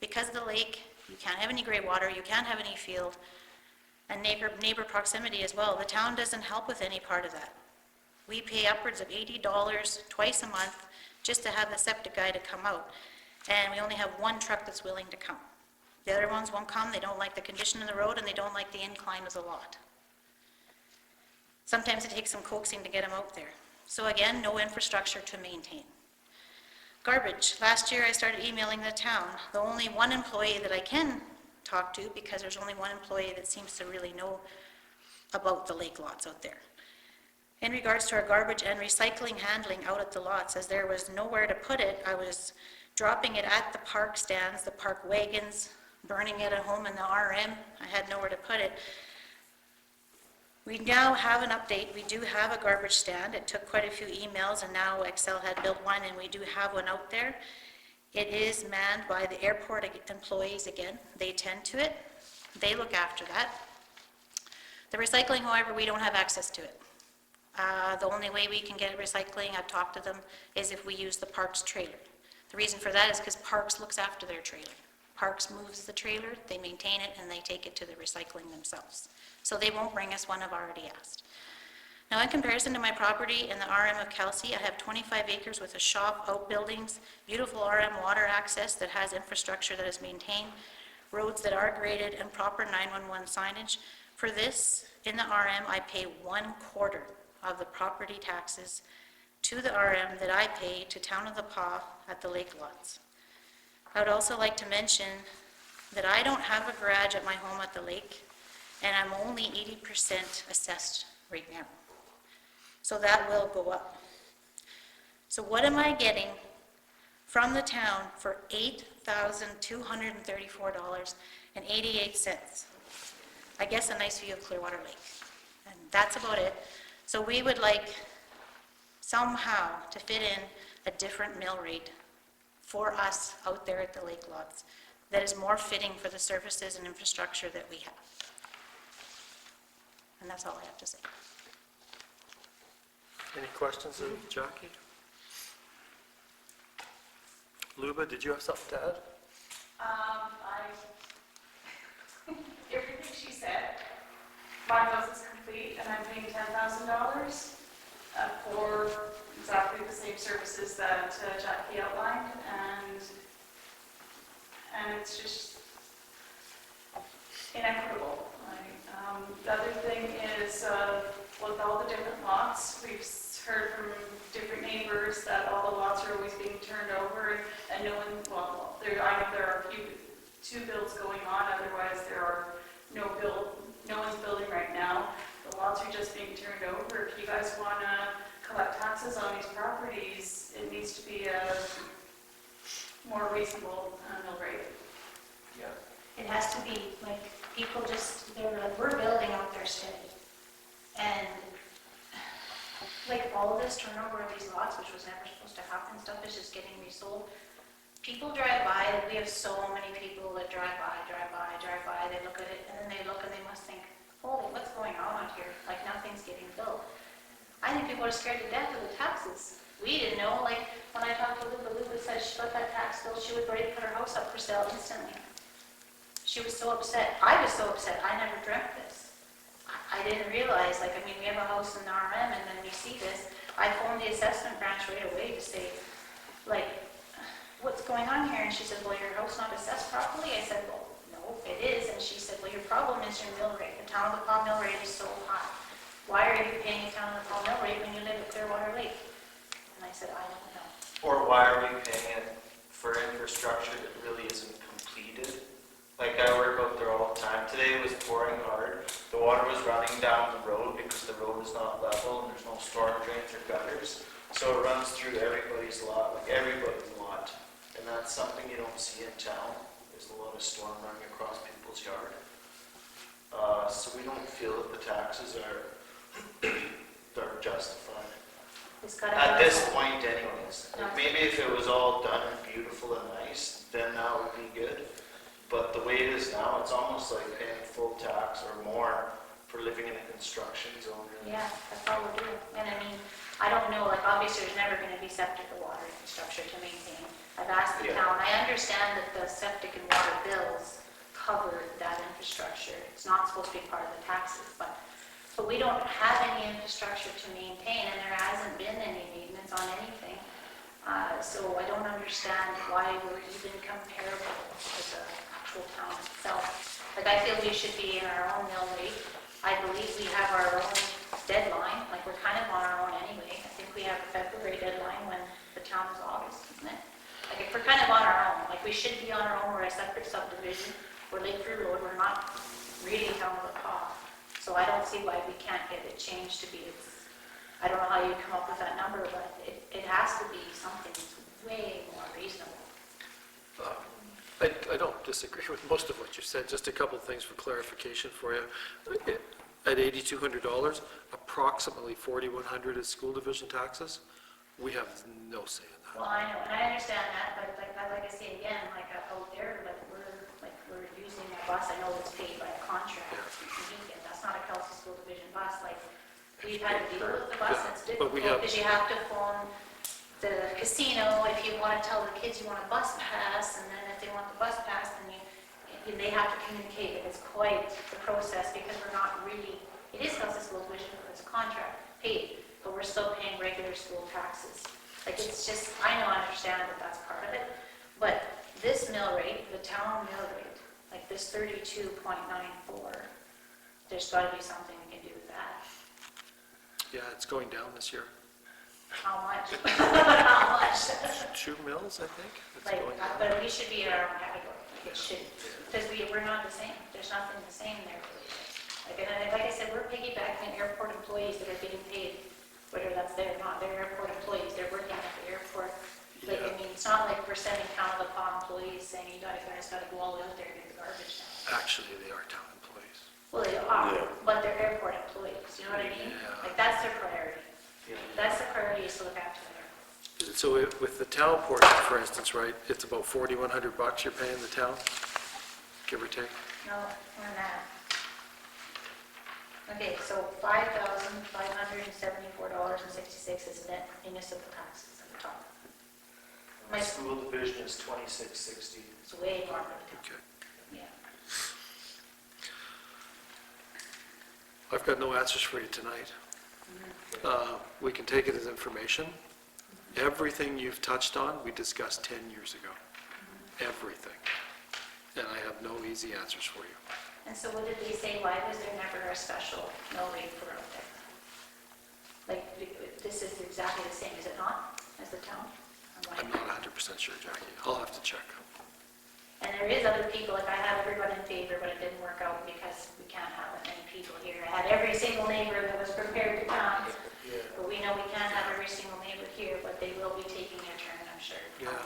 Because of the lake, you can't have any gray water, you can't have any field, and neighbor proximity as well. The town doesn't help with any part of that. We pay upwards of $80 twice a month just to have the septic guy to come out, and we only have one truck that's willing to come. The other ones won't come, they don't like the condition of the road, and they don't like the incline of the lot. Sometimes it takes some coaxing to get them out there. So again, no infrastructure to maintain. Garbage. Last year I started emailing the town. The only one employee that I can talk to, because there's only one employee that seems to really know about the lake lots out there. In regards to our garbage and recycling handling out at the lots, as there was nowhere to put it, I was dropping it at the park stands, the park wagons, burning it at home in the RM. I had nowhere to put it. We now have an update. We do have a garbage stand. It took quite a few emails, and now Excel had built one, and we do have one out there. It is manned by the airport employees again. They tend to it. They look after that. The recycling, however, we don't have access to it. The only way we can get recycling, I've talked to them, is if we use the parks trailer. The reason for that is because Parks looks after their trailer. Parks moves the trailer, they maintain it, and they take it to the recycling themselves. So they won't bring us one, I've already asked. Now, in comparison to my property in the RM of Kelsey, I have 25 acres with a shop, outbuildings, beautiful RM water access that has infrastructure that is maintained, roads that are graded, and proper 911 signage. For this, in the RM, I pay 1/4 of the property taxes to the RM that I pay to Town of the Paw at the lake lots. I would also like to mention that I don't have a garage at my home at the lake, and I'm only 80% assessed right now. So that will go up. So what am I getting from the town for $8,234.88? I guess a nice view of Clearwater Lake. And that's about it. So we would like somehow to fit in a different mill rate for us out there at the lake lots that is more fitting for the services and infrastructure that we have. And that's all I have to say. Any questions of Jackie? Luba, did you have something to add? Everything she said, my house is complete, and I'm paying $10,000 for exactly the same services that Jackie outlined, and it's just inequitable. The other thing is, with all the different lots, we've heard from different neighbors that all the lots are always being turned over, and no one, well, I know there are two builds going on, otherwise there are no one's building right now. The lots are just being turned over. If you guys want to collect taxes on these properties, it needs to be a more reasonable mill rate. Yeah. It has to be, like, people just, they're like, we're building out there steady. And, like, all of this turnover of these lots, which was never supposed to happen, stuff is just getting resold. People drive by, like, we have so many people that drive by, they look at it, and then they look and they must think, holy, what's going on out here? Like, nothing's getting built. I think people are scared to death of the taxes. We didn't know, like, when I talked to Luba said she got that tax bill, she would ready to put her house up for sale instantly. She was so upset. I was so upset. I never dreamt this. I didn't realize, like, I mean, we have a house in the RM, and then we see this. I phoned the assessment branch right away to say, like, what's going on here? And she said, well, your house not assessed properly? I said, well, no, it is. And she said, well, your problem is your mill rate. The Town of the Paw mill rate is so high. Why are you paying a Town of the Paw mill rate when you live at Clearwater Lake? And I said, I don't know. Or why are we paying it for infrastructure that really isn't completed? Like, I work out there all the time. Today it was pouring hard. The water was running down the road because the road is not level and there's no storm drains or gutters. So it runs through everybody's lot, like everybody's lot. And that's something you don't see in town. There's a lot of storm running across people's yard. So we don't feel that the taxes are justified. At this point anyways. Like, maybe if it was all done and beautiful and nice, then that would be good. But the way it is now, it's almost like paying full tax or more for living in a construction zone. Yeah, that's all we're doing. And I mean, I don't know, like, obviously there's never going to be septic or water infrastructure to maintain. I've asked the town, I understand that the septic and water bills cover that infrastructure. It's not supposed to be part of the taxes, but we don't have any infrastructure to maintain, and there hasn't been any maintenance on anything. So I don't understand why we're even comparable to the actual town itself. Like, I feel we should be in our own mill rate. I believe we have our own deadline, like, we're kind of on our own anyway. I think we have a February deadline when the town is August, isn't it? Like, if we're kind of on our own, like, we should be on our own, we're a separate subdivision, we're Lakeview Road, we're not really Town of the Paw. So I don't see why we can't get it changed to be, I don't know how you come up with that number, but it has to be something that's way more reasonable. I don't disagree with most of what you said. Just a couple of things for clarification for you. At $8,200, approximately $4,100 is school division taxes. We have no say in that. Well, I know, and I understand that, but like I say again, like out there, we're using a bus, I know it's paid by a contract. Yeah. That's not a Kelsey School Division bus, like, we've had to deal with the bus, it's difficult, because you have to phone the casino if you want to tell the kids you want a bus pass, and then if they want the bus pass, then they have to communicate. It's quite the process, because we're not really, it is Kelsey School Division, but it's a contract paid, but we're still paying regular school taxes. Like, it's just, I understand that that's part of it, but this mill rate, the town mill rate, like this 32.94, there's got to be something we can do with that. Yeah, it's going down this year. How much? How much? 2 mills, I think. It's Like, going down. but we should be in our own category. Like, it should, because we're not the same. There's nothing the same there. Like, and like I said, we're piggybacking airport employees that are getting paid whether that's their, not their airport employees, they're working at the airport. Like, I mean, it's not like we're sending town of the paw employees saying, you guys gotta go all out there and get the garbage now. Actually, they are town employees. Well, they are, but they're airport employees, you know what I mean? Yeah. Like, that's their priority. That's the priority, is to look after their. So with the town portion, for instance, right, it's about $4,100 you're paying the town, give or take? No, more than that. Okay, so $5,574.66 is net municipal taxes at the top. My school division is 2660. It's way more than the Okay. town. Yeah. I've got no answers for you tonight. We can take it as information. Everything you've touched on, we discussed 10 years ago. Everything. And I have no easy answers for you. And so what did they say, why was there never a special mill rate for out there? Like, this is exactly the same, is it not, as the town? I'm not 100% sure, Jackie. I'll have to check. And there is other people, like I had everyone in favor, but it didn't work out because we can't have that many people here. I had every single neighbor that was prepared to come, but we know we can't have every single neighbor here, but they will be taking their turn, I'm sure. Yeah.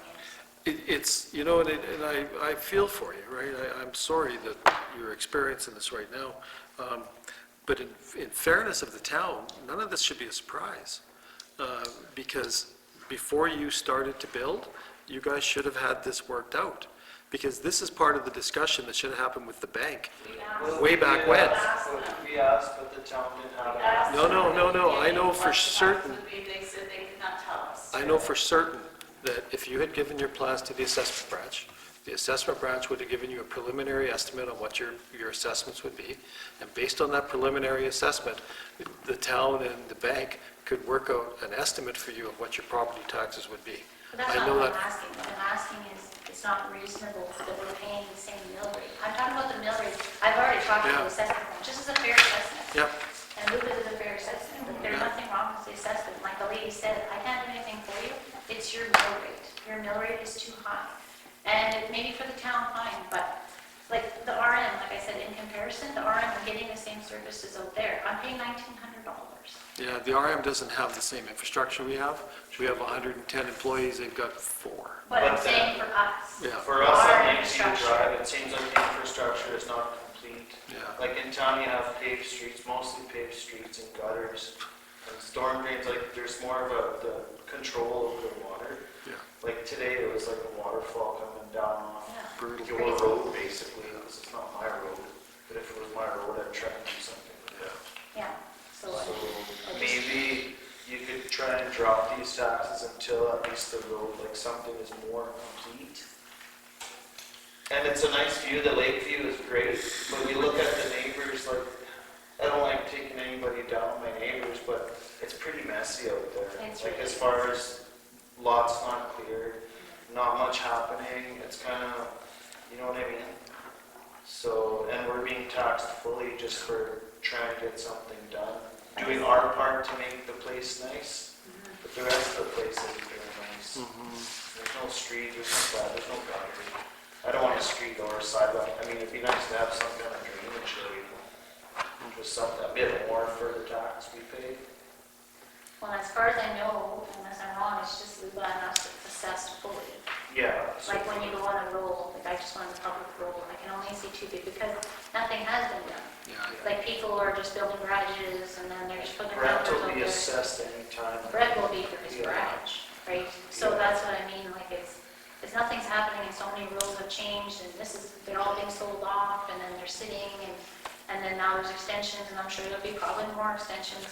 It's, you know, and I feel for you, right? I'm sorry that you're experiencing this right now. But in fairness of the town, none of this should be a surprise. Because before you started to build, you guys should have had this worked out. Because this is part of the discussion that should have happened with the bank way back when. We asked, but the town didn't have it. No, I know for certain, They said they could not tell us. I know for certain that if you had given your plans to the assessment branch, the assessment branch would have given you a preliminary estimate on what your assessments would be. And based on that preliminary assessment, the town and the bank could work out an estimate for you of what your property taxes would be. But that's I not know what that. I'm asking. What I'm asking is, it's not reasonable that we're paying the same mill rate. I'm talking about the mill rate. I've already talked to Yeah. the assessment branch. This is a fair assessment. Yep. And Lucas is a fair assessment, but there's nothing wrong with the assessment. Like the lady said, I can't do anything for you. It's your mill rate. Your mill rate is too high. And it maybe for the town, fine, but like the RM, like I said, in comparison, the RM are getting the same services out there. I'm paying $1,900. Yeah, the RM doesn't have the same infrastructure we have. We have 110 employees, they've got 4. But I'm But saying for us. Yeah. For us, Our that makes you infrastructure. drive, it seems like the infrastructure is not complete. Yeah. Like in town, you have paved streets, mostly paved streets and gutters. And storm drains, like there's more of the control of the water. Yeah. Like today, it was like a waterfall coming down off Brutal. your road, basically. This is not my road, but if it was my road, I'd try and do something with that. Yeah, so So I just- maybe you could try and drop these taxes until at least the road, like something is more complete. And it's a nice view, the lake view is great, but you look at the neighbors, like, I don't like taking anybody down, my neighbors, but it's pretty messy out there. It's Like really as far as lots not cleared, not much happening, it's kind of, you know what I mean? So, and we're being taxed fully just for trying to get something done. Doing our part to make the place nice, but the rest of the place isn't very nice. There's no street, there's no flat, there's no gutter. I don't want a street or a sidewalk. I mean, it'd be nice to have some kind of drainage area. Just something, a bit more for the tax we pay. Well, as far as I know, unless I'm wrong, it's just Luba and us that's assessed fully. Yeah. so- Like when you go on a roll, like I just went on a public roll, I can only see 2 people because nothing has been done. Yeah. Like people are just building garages and then they're just putting their Rent counters will out be there. assessed anytime. Brett will be for his Yeah. garage, right? So Yeah. that's what I mean, like it's nothing's happening and so many rules have changed and they're all being sold off and then they're sitting and then now there's extensions and I'm sure there'll be probably more extensions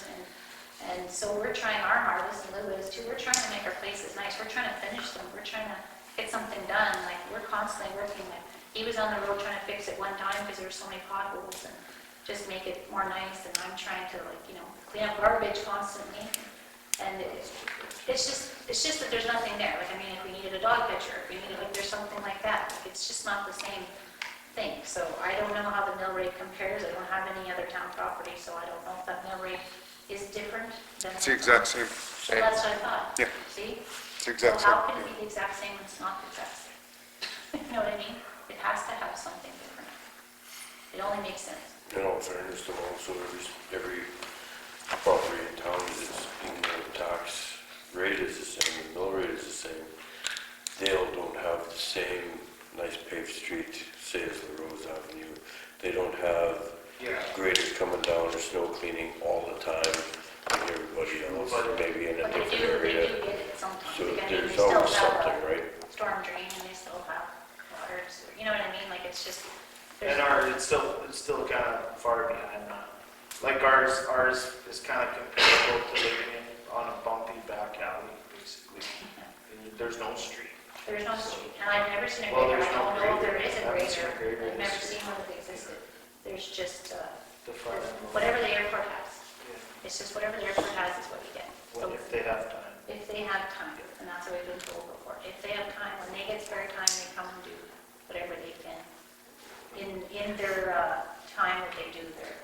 and so we're trying our hardest and Lou is too, we're trying to make our places nice, we're trying to finish them, we're trying to get something done, like we're constantly working with, he was on the road trying to fix it one time because there were so many potholes and just make it more nice and I'm trying to like, you know, clean up garbage constantly and it's just that there's nothing there, like I mean, if we needed a dog catcher, if we needed, like there's something like that, like it's just not the same thing, so I don't know how the mill rate compares, I don't have any other town property, so I don't know if that mill rate is different than. It's the exact same. So that's what I thought. Yeah. See? It's the exact So same. how can it be the exact same when it's not the exact same? You know what I mean? It has to have something different. It only makes sense. In all fairness, though, also every property in town is being rate is the same, the mill rate is the same. Dale don't have the same nice paved street, say as the Rose Avenue. They don't have graders coming down or snow cleaning all the time like everybody else, maybe in a But they different do area. get it sometimes. So Like, I mean, there's they still always have something, a right? storm drain and they still have water, and sewer. You know what I mean? Like, it's just, there's, And ours, it's still kind of far behind that. Like ours is kind of comparable to living on a bumpy back alley, basically. And there's no street. there's no street. And I've never seen a Well, grader. I there's no don't know if there grader. is a I haven't seen a grader. grader I've never this seen one that existed. There's just, The front end. whatever the airport has. It's just whatever the airport has is what you get. Well, if they have time. If they have time, and that's what we've been told before. If they have time, when they get spare time, they come and do whatever they can. In their time that they do their,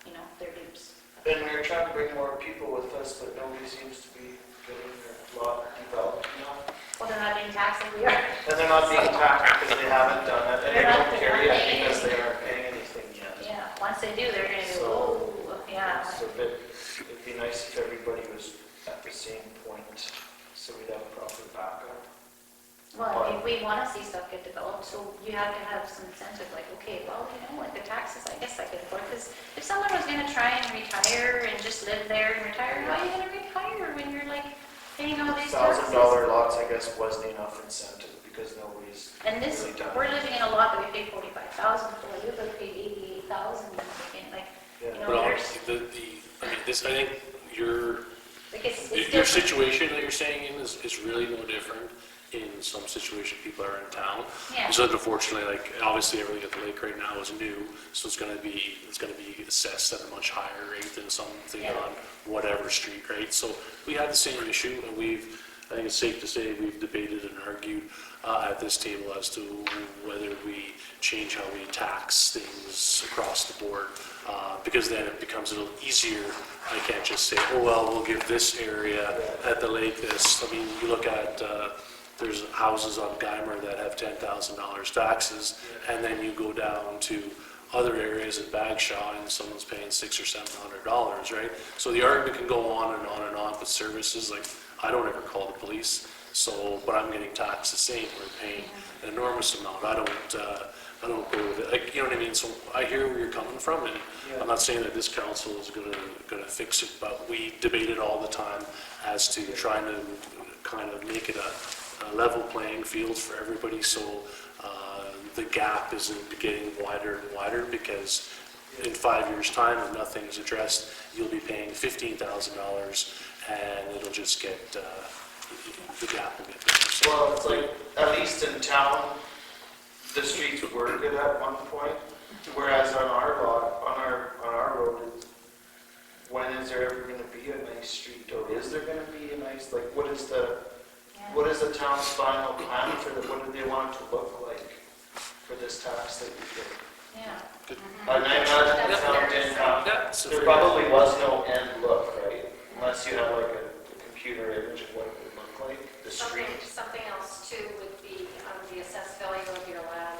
you know, their dues. And we were trying to bring more people with us, but nobody seems to be getting their lot developed, you know? Well, they're not being taxed like we are. And they're not being taxed because they haven't done it, and they They're not- don't they're care not yet paying because they aren't paying anything yet. Yeah, once they do, they're gonna So, go, oh, yeah. it's a bit, it'd be nice if everybody was at the same point, so we'd have a proper backup. Well, if we want to see stuff get developed, so you have to have some incentive, like, okay, well, you know, like the taxes, I guess I could afford, because if someone was gonna try and retire and just live there and retire, how are you gonna retire when you're like paying all these taxes? $1,000 lots, I guess, wasn't enough incentive because nobody's And this, really done we're it. living in a lot that we pay 45,000 for, we would pay 88,000, like, you know, But there's, I mean, this, I think your, like, it's your different. situation that you're saying in is really no different in some situation people are in town. Yeah. So unfortunately, like, obviously everything at the lake right now is new, so it's gonna be assessed at a much higher rate than something Yeah. on whatever street, right? So we have the same issue, and I think it's safe to say we've debated and argued at this table as to whether we change how we tax things across the board, because then it becomes a little easier. I can't just say, oh, well, we'll give this area at the lake this. I mean, you look at, there's houses on Guymer that have $10,000 taxes, and then you go down to other areas in Bagshaw and someone's paying $600 or $700, right? So the argument can go on and on and on with services, like, I don't ever call the police, so, but I'm getting taxed the same, we're paying an enormous amount, I don't go with it, like, you know what I mean? So I hear where you're coming from, and I'm not saying that this council is gonna fix it, but we debate it all the time as to trying to kind of make it a level playing field for everybody, so the gap isn't getting wider and wider, because in 5 years' time, if nothing's addressed, you'll be paying $15,000, and it'll just get, the gap will get bigger. So- Well, it's like, at least in town, the streets were good at one point, whereas on our lot, on our road, when is there ever gonna be a nice street, or is there gonna be a nice, like, what is the town's final plan for the, what do they want it to look like for this tax that we pay? Yeah. And I imagine the town didn't have, there probably was no end look, right? Unless you have like a computer image of what it would look like, the street. Something else too would be the assessed value of your land.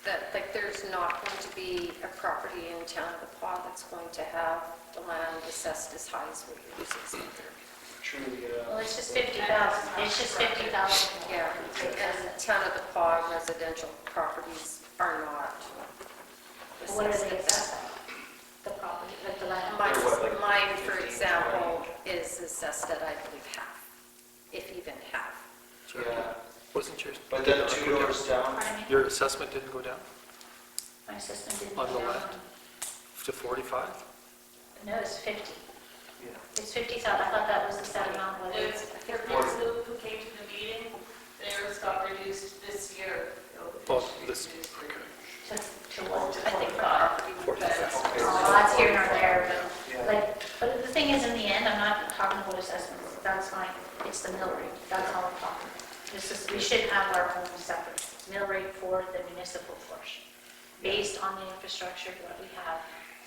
That, like, there's not going to be a property in town of the Paw that's going to have the land assessed as high as what you're using there. True, yeah. Well, it's just 50,000, it's just 50,000. Yeah, and town of the Paw residential properties are not What are assessed they at assessed that. at? The property, like the land? Mine, for example, is assessed at, I believe, half, if even half. Yeah, Wasn't yours? but then 2 doors down, Pardon me? Your assessment didn't go down My system didn't on go the down. land to 45? No, it's 50. yeah. It's 50,000, I thought that was the set amount, but it's For Ms. Luke, who came to the meeting, theirs got reduced this year. Oh, this, to what, I think, oh, 45. that's here nor there, but, like, but the thing is, in the end, I'm not talking about assessments, that's fine, it's the mill rate, that's all I'm talking about. This is, we should have our own separate mill rate for the municipal portion, based on the infrastructure that we have.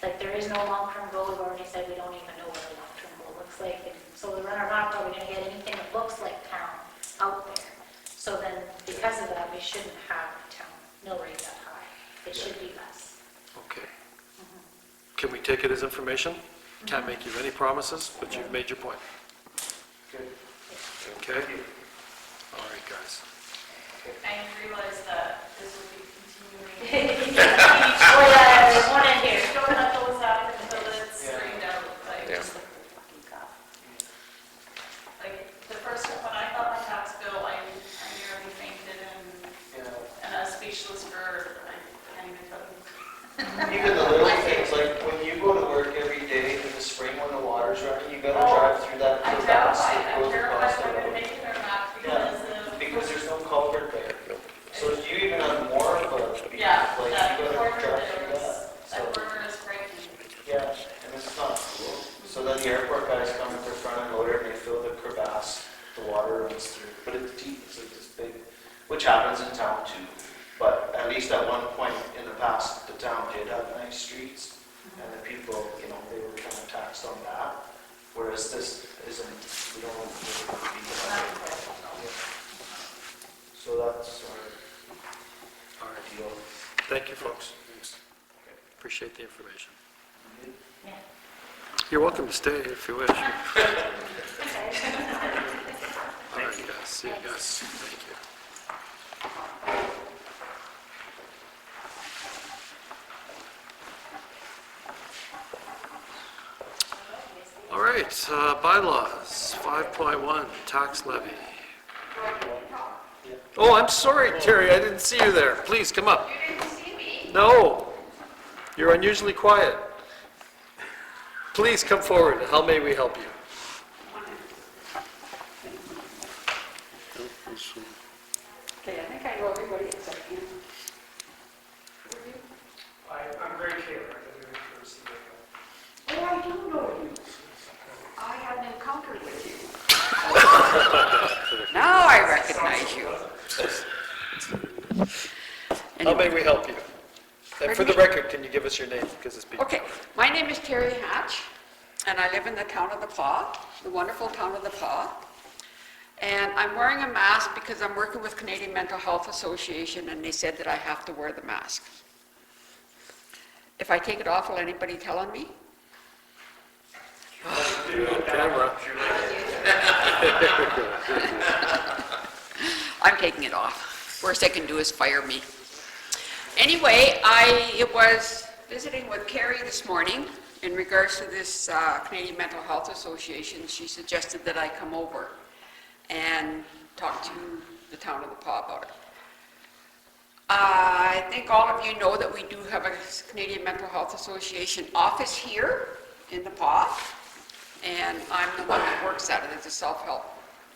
Like, there is no long-term goal, we've already said we don't even know what a long-term goal looks like, and so we're not probably gonna get anything that looks like town out there. So then, because of that, we shouldn't have a town mill rate that high, it should be less. Okay. Can we take it as information? Can't make you any promises, but you've made your point. Good. Okay? All right, guys. I realize that this will be continuing. Oh, yeah, one in here. Don't let those happen until it's Yeah. screened out, like, Yeah. like, the first, when I got my tax bill, I nearly fainted and I was speechless for, I can't even tell you. Even the little things, like when you go to work every day in the spring when the water's running, you gotta drive through that I'm crevasse terrified, that I'm goes terrified across the I'm gonna road. make it or not Yeah, because of. because there's no culvert there. So you even have more of a, Yeah, like, that you gotta corner drive there through is, that. that So, corner is breaking. yeah, and it's not cool. So then the airport guys come with their front end loader and they fill the crevasse, the water runs through, but it's deep, it's like this big, which happens in town too. But at least at one point in the past, the town did have nice streets, and the people, you know, they were kind of taxed on that. Whereas this isn't, we don't really beat it up. So that's All right. deal. Thank you, folks. Appreciate the information. You're welcome to stay if you wish. All right, guys. See you guys. Thank you. All right, bylaws, 5.1, tax levy. Oh, I'm sorry, Terry, I didn't see you there. Please, come up. You didn't see me? No, you're unusually quiet. Please come forward. How may we help you? Okay, I think I know everybody except you. I'm Greg Kaler, I've been doing it for CFO. Oh, I do know you. I had an encounter with you. Now I recognize you. How may we help you? And for the record, can you give us your name, because it's being... Okay, my name is Terry Hatch, and I live in the town of the Paw, the wonderful town of the Paw. And I'm wearing a mask because I'm working with Canadian Mental Health Association, and they said that I have to wear the mask. If I take it off, will anybody tell on me? Camera. I'm taking it off. Worst they can do is fire me. Anyway, I was visiting with Carrie this morning in regards to this Canadian Mental Health Association. She suggested that I come over and talk to the town of the Paw about it. I think all of you know that we do have a Canadian Mental Health Association office here in the Paw, and I'm the one that works at it as a self-help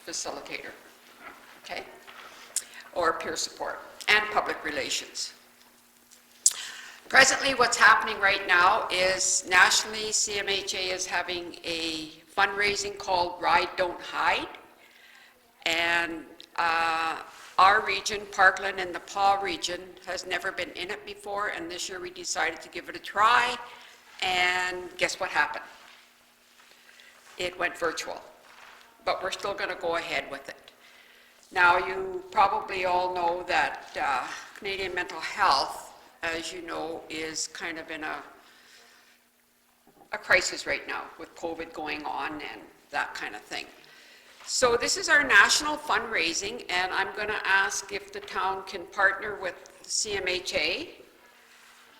facilitator, okay? Or peer support and public relations. Presently, what's happening right now is nationally, CMHA is having a fundraising called Ride Don't Hide. And our region, Parkland and the Paw region, has never been in it before, and this year we decided to give it a try, and guess what happened? It went virtual, but we're still going to go ahead with it. Now, you probably all know that Canadian Mental Health, as you know, is kind of in a crisis right now with COVID going on and that kind of thing. So this is our national fundraising, and I'm going to ask if the town can partner with CMHA.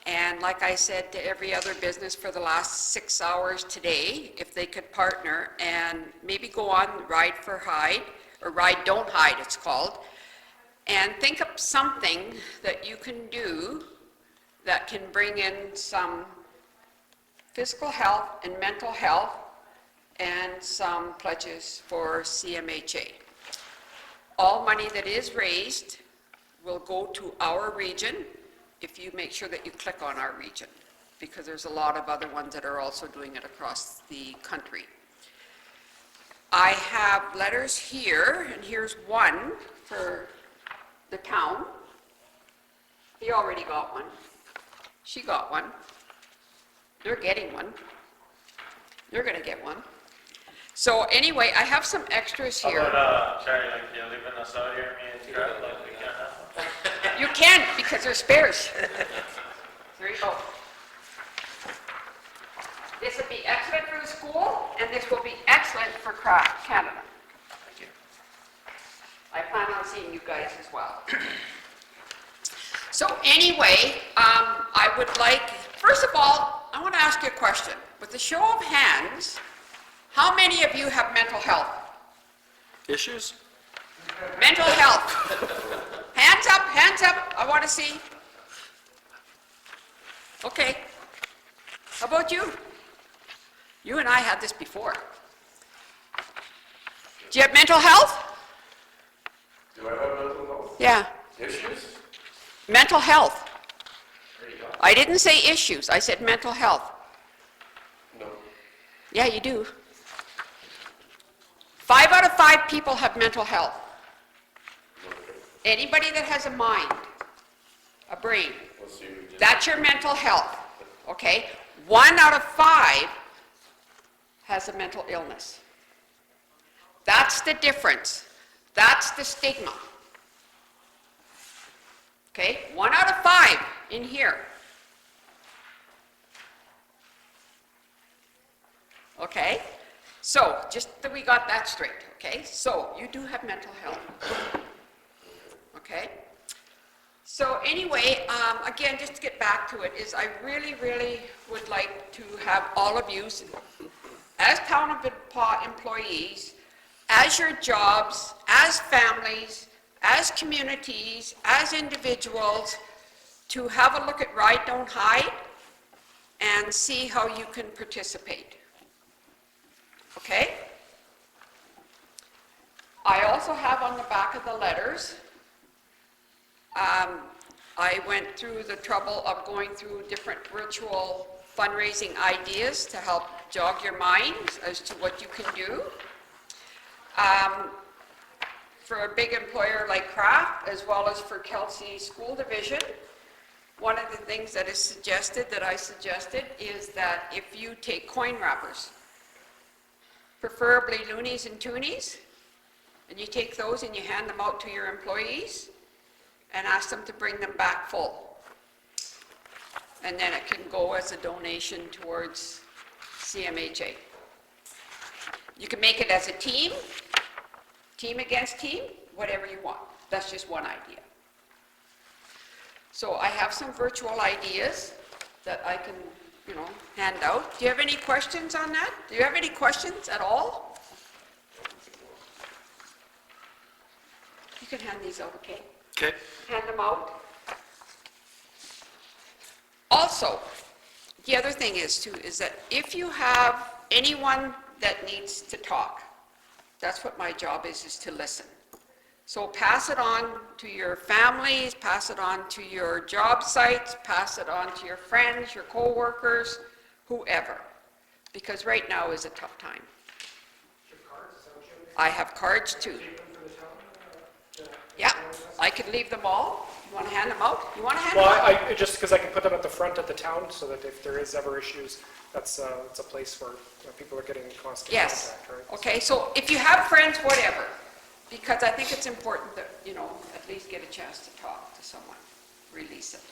And like I said to every other business for the last 6 hours today, if they could partner and maybe go on Ride for Hide, or Ride Don't Hide it's called, and think up something that you can do that can bring in some physical health and mental health and some pledges for CMHA. All money that is raised will go to our region if you make sure that you click on our region, because there's a lot of other ones that are also doing it across the country. I have letters here, and here's one for the town. He already got one. She got one. They're getting one. They're gonna get one. So anyway, I have some extras here. How about, Charlie, like, you leaving us out here, me and Trevor, like, we can't have one? You can, because they're spares. There you go. This would be excellent for the school, and this will be excellent for Craft Canada. seeing you guys as well. So anyway, I would like, first of all, I want to ask you a question. With a show of hands, how many of you have mental health? Issues? Mental health. Hands up, I want to see. Okay. How about you? You and I had this before. Do you have mental health? Do I have mental health? Yeah. Issues? Mental health. There you go. I didn't say issues, I said mental health. No. Yeah, you do. 5 out of 5 people have mental health. Anybody that has a mind, a brain, Let's see what we did. that's your mental health, okay? 1 out of 5 has a mental illness. That's the difference. That's the stigma. Okay, 1 out of 5 in here. Okay, so just that we got that straight, okay? So you do have mental health. Okay? So anyway, again, just to get back to it, is I really, really would like to have all of you, as Town of Paw employees, as your jobs, as families, as communities, as individuals, to have a look at Ride Don't Hide and see how you can participate. Okay? I also have on the back of the letters, I went through the trouble of going through different virtual fundraising ideas to help jog your minds as to what you can do. For a big employer like Kraft, as well as for Kelsey School Division, one of the things that is suggested, that I suggested, is that if you take coin wrappers, preferably loonies and toonies, and you take those and you hand them out to your employees and ask them to bring them back full. And then it can go as a donation towards CMHA. You can make it as a team, team against team, whatever you want. That's just one idea. So I have some virtual ideas that I can, hand out. Do you have any questions on that? Do you have any questions at all? You can hand these out, okay? Okay. Hand them out. Also, the other thing is too, is that if you have anyone that needs to talk, that's what my job is to listen. So pass it on to your families, pass it on to your job sites, pass it on to your friends, your co-workers, whoever. Because right now is a tough time. I have cards too. Yeah, I can leave them all. You want to hand them out? You want to hand them out? Well, just because I can put them at the front of the town, so that if there is ever issues, it's a place where people are getting in constant Yes. contact, right? Okay, so if you have friends, whatever, because I think it's important that, at least get a chance to talk to someone, release it.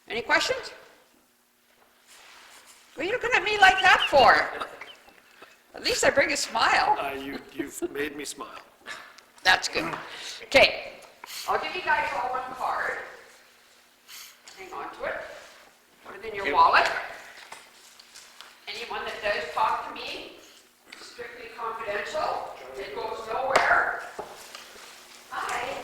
Any questions? What are you looking at me like that for? At least I bring a smile. You've made me smile. That's good. Okay, I'll give you guys all one card. Hang on to it. Put it in your wallet. Anyone that does talk to me, strictly confidential. It goes nowhere. Hi.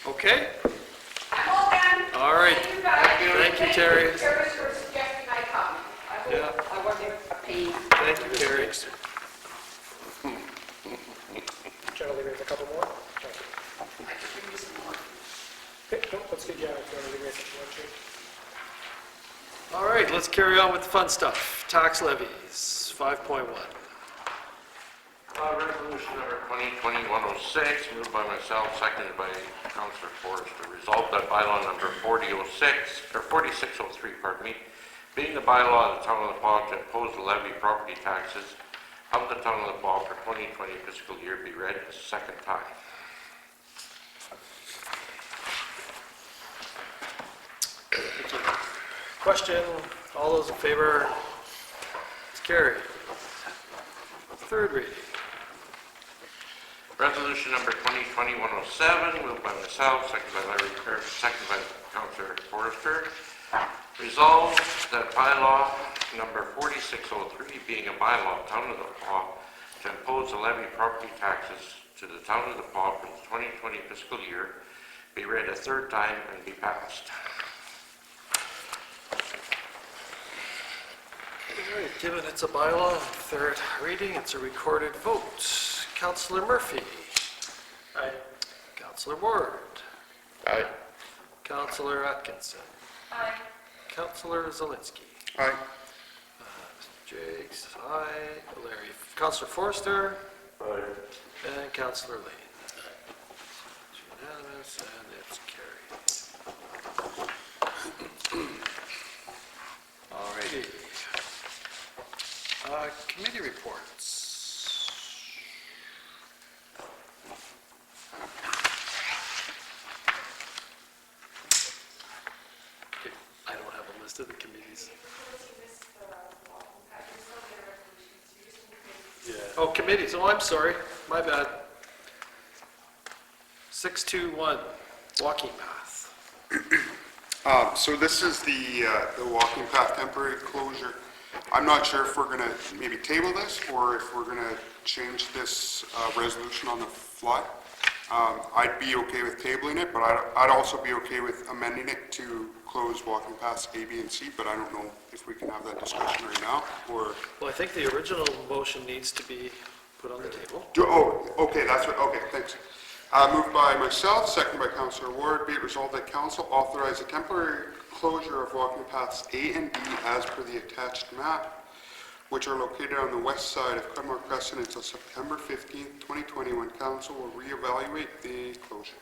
Okay? I'm all done. All right. Thank you, guys. Thank you, Terry. Terry, for suggesting I come. I hope I wasn't a pain. Thank you, Terry. Generally, there's a couple more. I could bring you some more. Okay, no, that's good, yeah, if you want to leave it, if you want to. All right, let's carry on with the fun stuff. Tax levies, 5.1. Resolution number 2020-106, moved by myself, seconded by Councillor Forrester. Resolved that bylaw number 4603, being the bylaw of the Town of the Paw to impose the levy property taxes of the Town of the Paw for 2020 fiscal year be read a second time. Question, all those in favor? It's carried. Third reading. Resolution number 2020-107, moved by myself, seconded by Larry Kerr, seconded by Councillor Forrester. Resolved that bylaw number 4603, being a bylaw of Town of the Paw to impose a levy property taxes to the Town of the Paw for the 2020 fiscal year, be read a third time and be passed. All right, given it's a bylaw, third reading, it's a recorded vote. Councillor Murphy. Aye. Councillor Ward. Aye. Councillor Atkinson. Aye. Councillor Zelinski. Aye. Jakes, aye. Larry. Councillor Forster. Aye. And Councillor Lane. It's unanimous and it's carried. Alrighty. Committee reports. Okay, I don't have a list of the committees. Yeah. Oh, committees, oh, I'm sorry, my bad. 621, walking path. So this is the walking path temporary closure. I'm not sure if we're gonna maybe table this or if we're gonna change this resolution on the fly. I'd be okay with tabling it, but I'd also be okay with amending it to close walking paths A, B, and C, but I don't know if we can have that discussion right now, or... Well, I think the original motion needs to be put on the table. Okay, that's right, okay, thanks. Moved by myself, seconded by Councillor Ward, be it resolved that council authorize a temporary closure of walking paths A and B as per the attached map, which are located on the west side of Cudmore Crescent until September 15th, 2020, when council will reevaluate the closure.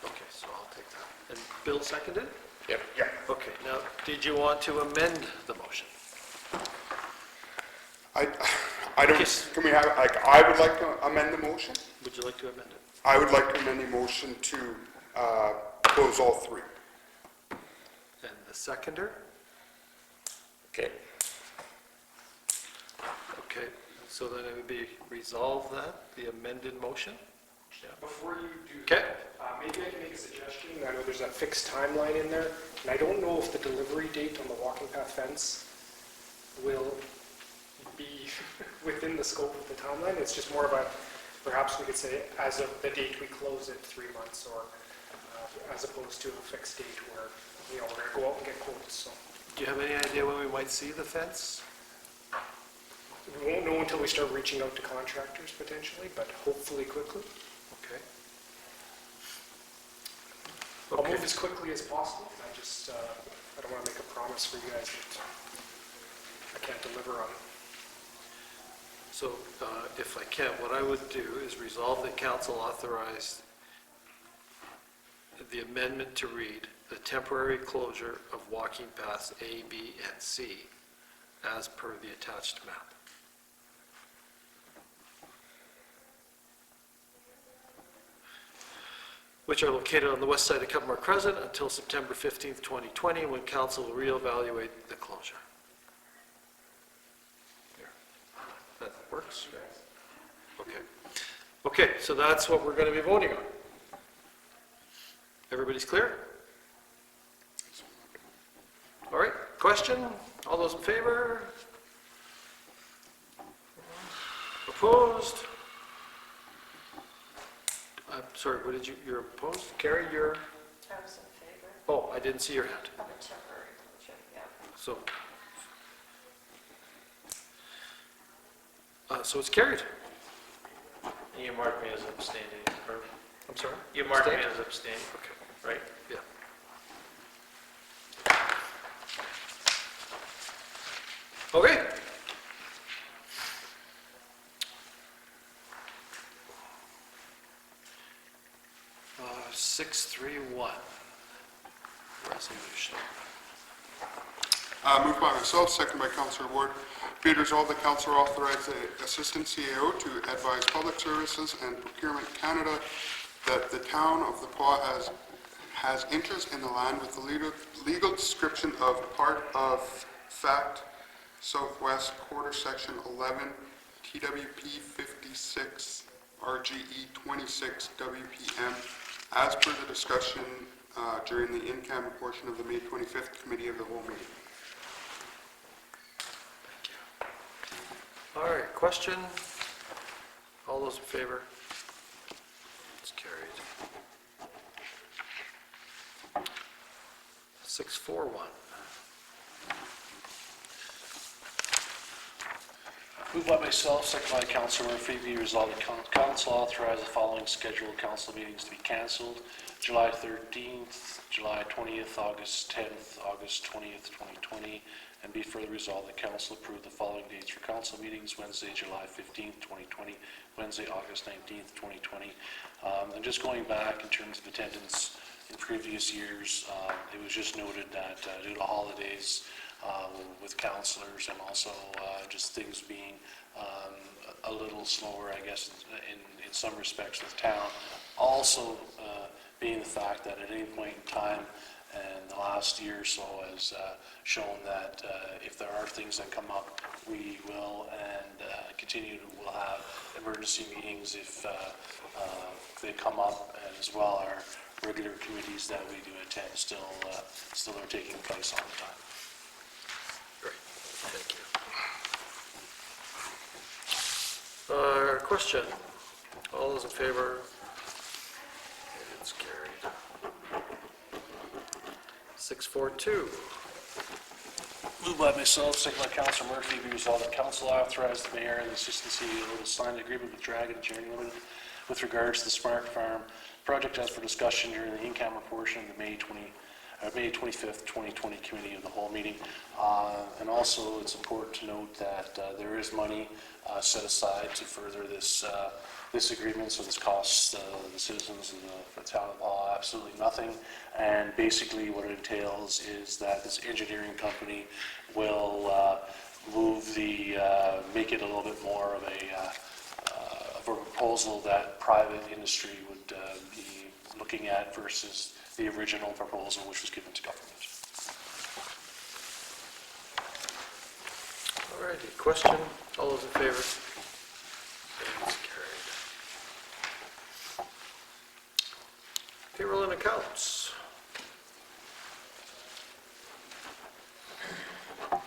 Okay, so I'll take that. And Bill seconded? Yep. Yeah. Okay, now, did you want to amend the motion? I don't, can we have, like, I would like to amend the motion. Would you like to amend it? I would like to amend the motion to close all three. And the seconder? Okay. Okay, so then it would be resolved that, the amended motion? Before you do Okay. that, maybe I can make a suggestion. I know there's a fixed timeline in there, and I don't know if the delivery date on the walking path fence will be within the scope of the timeline. It's just more of a, perhaps we could say, as of the date we close it, 3 months, or as opposed to a fixed date where, you know, we're going to go out and get quotes. So Do you have any idea when we might see the fence? we won't know until we start reaching out to contractors potentially, but hopefully quickly. Okay. I'll Okay. move as quickly as possible. I just, I don't want to make a promise for you guys that I can't deliver on. So if I can, what I would do is resolve that council authorized the amendment to read the temporary closure of walking paths A, B, and C as per the attached map. Which are located on the west side of Cudmore Crescent until September 15th, 2020, when council will reevaluate the closure. That works? Okay. Okay, so that's what we're going to be voting on. Everybody's clear? All right, question? All those in favor? Opposed? I'm sorry, what did you, you're opposed? Carrie, you're, I was in favor oh, I didn't see your hand. of a temporary closure, yeah. So, so it's carried. You marked me as abstaining, or I'm sorry? you marked me Abstain? as abstaining, Okay, right? yeah. Okay. Uh, 631, resolution. Moved by myself, second by Councillor Ward. Be it resolved that council authorize the Assistant CAO to advise Public Services and Procurement Canada that the town of the Paw has interest in the land with the legal description of part of Fact Southwest Quarter Section 11, TWP 56, RGE 26, WPM, as per the discussion during the in-camera portion of the May 25th Committee of the Whole meeting. All right, question? All those in favor? It's carried. 641. Moved by myself, second by Councilor Murphy, be resolved that council authorize the following scheduled council meetings to be cancelled: July 13th, July 20th, August 10th, August 20th, 2020, and be further resolved that council approve the following dates for council meetings: Wednesday, July 15th, 2020, Wednesday, August 19th, 2020. And just going back in terms of attendance in previous years, it was just noted that due to holidays, with councilors and also just things being a little slower, I guess, in some respects with town. Also being the fact that at any point in time, and the last year or so has shown that if there are things that come up, we will and will have emergency meetings if they come up, and as well our regular committees that we do attend still are taking place all the time. Great, thank you. Question? All those in favor? It's carried. 642. Moved by myself, second by Councilor Murphy, be resolved that council authorize the mayor and the assistant CEO to sign an agreement with Dragon Engineering Limited with regards to the Smart Farm project as for discussion during the in-camera portion of the May 25th, 2020 Committee of the Whole meeting. And also, it's important to note that there is money set aside to further this agreement, so this costs the citizens of the town of Paw absolutely nothing. And basically what it entails is that this engineering company will make it a little bit more of a proposal that private industry would be looking at versus the original proposal which was given to government. All righty, question? All those in favor? It's carried. Payroll and accounts.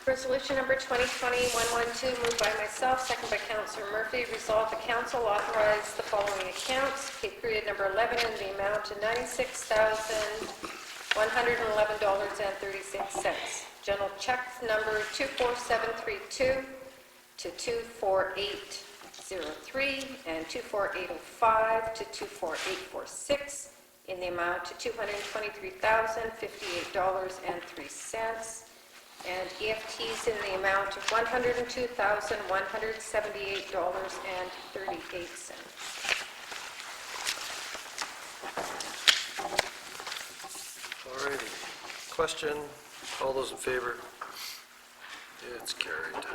Resolution number 2020-112, moved by myself, second by Councillor Murphy. Resolved the council authorize the following accounts. Pay period number 11 in the amount of $96,111.36. General check number 24732 to 24803 and 24805 to 24846 in the amount of $223,058.03. And EFTs in the amount of $102,178.38. All righty, question? All those in favor? It's carried.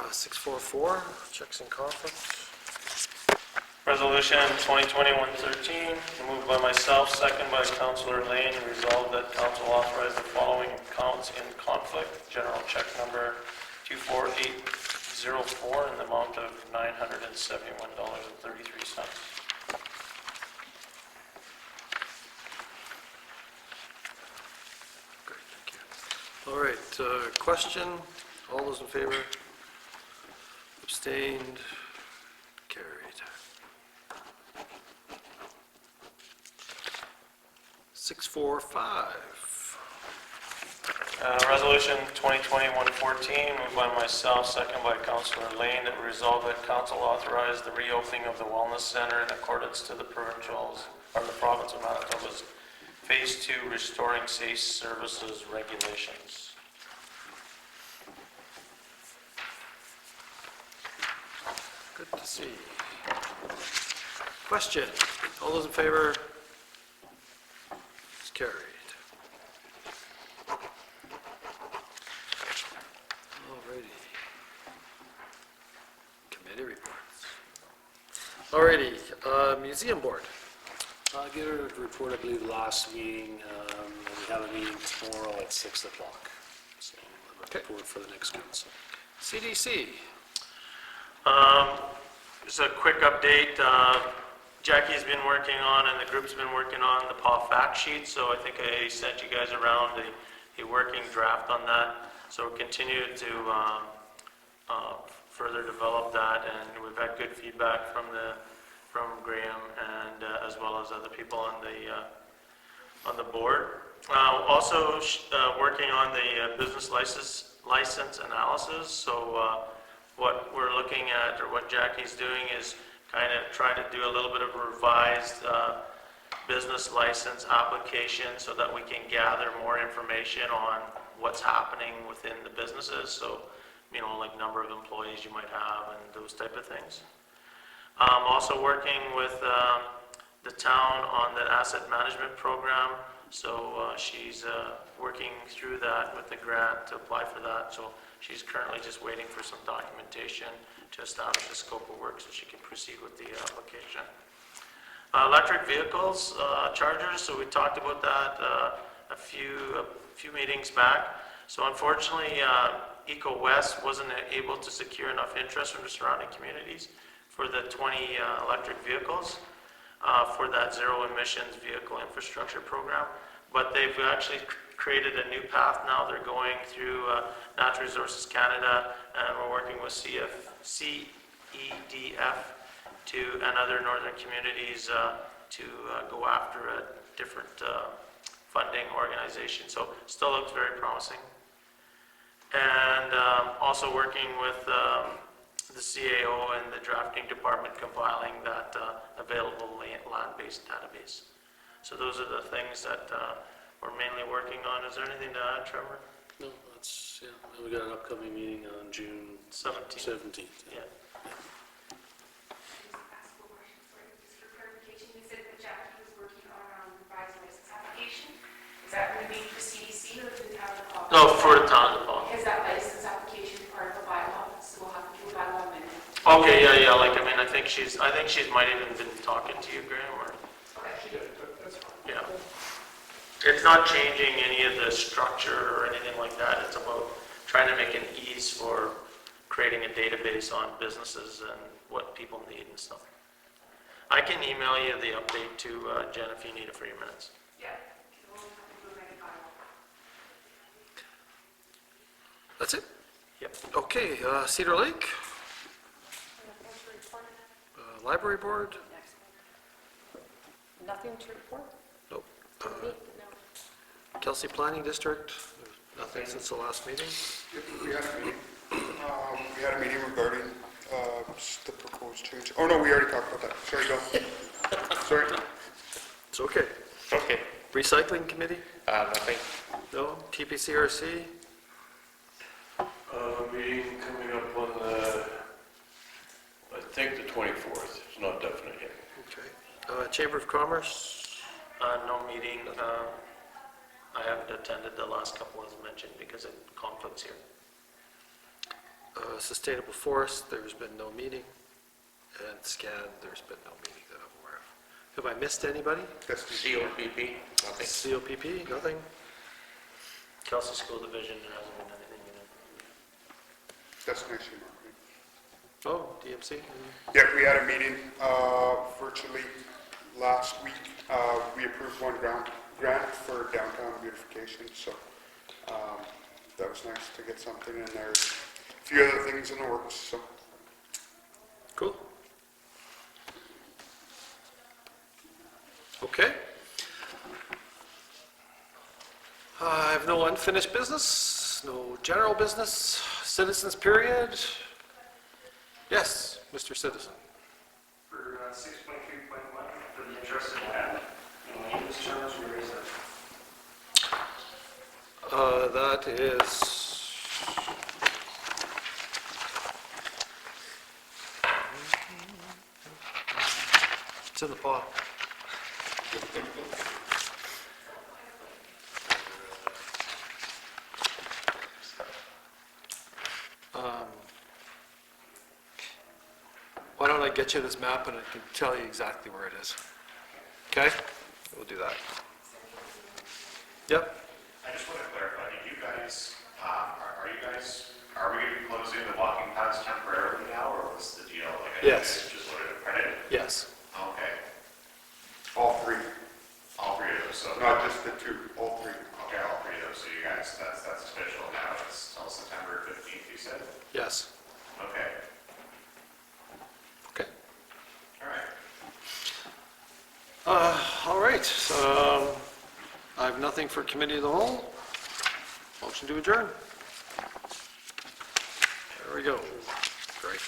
644, checks and conflicts. Resolution 2020-113, moved by myself, second by Councilor Lane, resolved that council authorize the following accounts in conflict. General check number 24804 in the amount of $971.33. Great, thank you. All right, question? All those in favor? Abstained? Carried. 645. Resolution 2020-114, moved by myself, second by Councilor Lane, that resolved that council authorize the reopening of the Wellness Center in accordance to the province of Manitoba's Phase 2 Restoring Safe Services Regulations. Good to see. Question? All those in favor? It's carried. Alrighty. Committee reports. Alrighty, Museum Board. I gave a report, I believe, last meeting, and we have a meeting tomorrow at 6 o'clock. So I'll have a report for the next council. CDC, Just a quick update. Jackie's been working on, and the group's been working on the PAW fact sheet, so I think I sent you guys around a working draft on that. So we'll continue to further develop that, and we've had good feedback from Graham and as well as other people on the board. Also working on the business license analysis. So what we're looking at, or what Jackie's doing, is kind of trying to do a little bit of a revised business license application so that we can gather more information on what's happening within the businesses. So, you know, like number of employees you might have and those type of things. Also working with the town on the asset management program. So she's working through that with the grant to apply for that. So she's currently just waiting for some documentation to establish the scope of work so she can proceed with the application. Electric vehicles, chargers, so we talked about that a few meetings back. So unfortunately, Eco West wasn't able to secure enough interest from the surrounding communities for the 20 electric vehicles for that zero emissions vehicle infrastructure program. But they've actually created a new path now. They're going through Natural Resources Canada, and we're working with CEDF and other northern communities to go after a different funding organization. So still looks very promising. And also working with the CAO and the drafting department compiling that available land-based database. So those are the things that we're mainly working on. Is there anything to add, Trevor? No, that's, yeah, we got an upcoming meeting on June 17th. Yeah. Is that going to be for CDC or for the town of Paul? No, for the town of Paul. Is that license application part of the bylaw, so we'll have to do a bylaw amendment? Okay, yeah, like, I mean, I think she's might even been talking to you, Graham, or? She did, that's fine. Yeah. It's not changing any of the structure or anything like that. It's about trying to make an ease for creating a database on businesses and what people need and stuff. I can email you the update to Jen if you need it for your minutes. Yeah. We'll have to do a mega bylaw. that's it? Yep. Okay, Cedar Lake, Library Board, Nothing to report? nope. No. Kelsey Planning District, nothing since the last meeting. We had a meeting. We had a meeting regarding the proposed change. Oh, no, we already talked about that. Sorry, Bill. Sorry. It's okay. Okay. Recycling Committee, Nothing. no. TPCRC, Meeting coming up on the, I think the 24th, it's not definite yet. okay. Chamber of Commerce, No meeting. I haven't attended the last couple as mentioned because of conflicts here. Sustainable Forest, there's been no meeting. And SCAD, there's been no meeting that I'm aware of. Have I missed anybody? COPP, nothing. COPP, nothing. Kelsey School Division, there hasn't been anything in it. Destination marketing. Oh, DMC? Yeah, we had a meeting virtually last week. We approved one grant for downtown beautification, so that was nice to get something in there. A few other things in the works, so. Cool. Okay. I have no unfinished business, no general business, citizens period. Yes, Mr. Citizen. For 6.3.1, for the interest in land, in these terms, we raise that. That is... It's in the paw. Why don't I get you this map and I can tell you exactly where it is. Okay, we'll do that. Yep. I just want to clarify, do you guys, are we going to be closing the walking paths temporarily now, or what's the deal? Like, I Yes. Just wanted to credit? Yes. Okay, All three, all three of those, so. not just the two, all three. Okay, all three of those, so you guys, that's official now, it's till September 15th, you said? Yes. Okay, Okay. all right. All right, I have nothing for committee of the whole. Motion to adjourn. There we go. Great.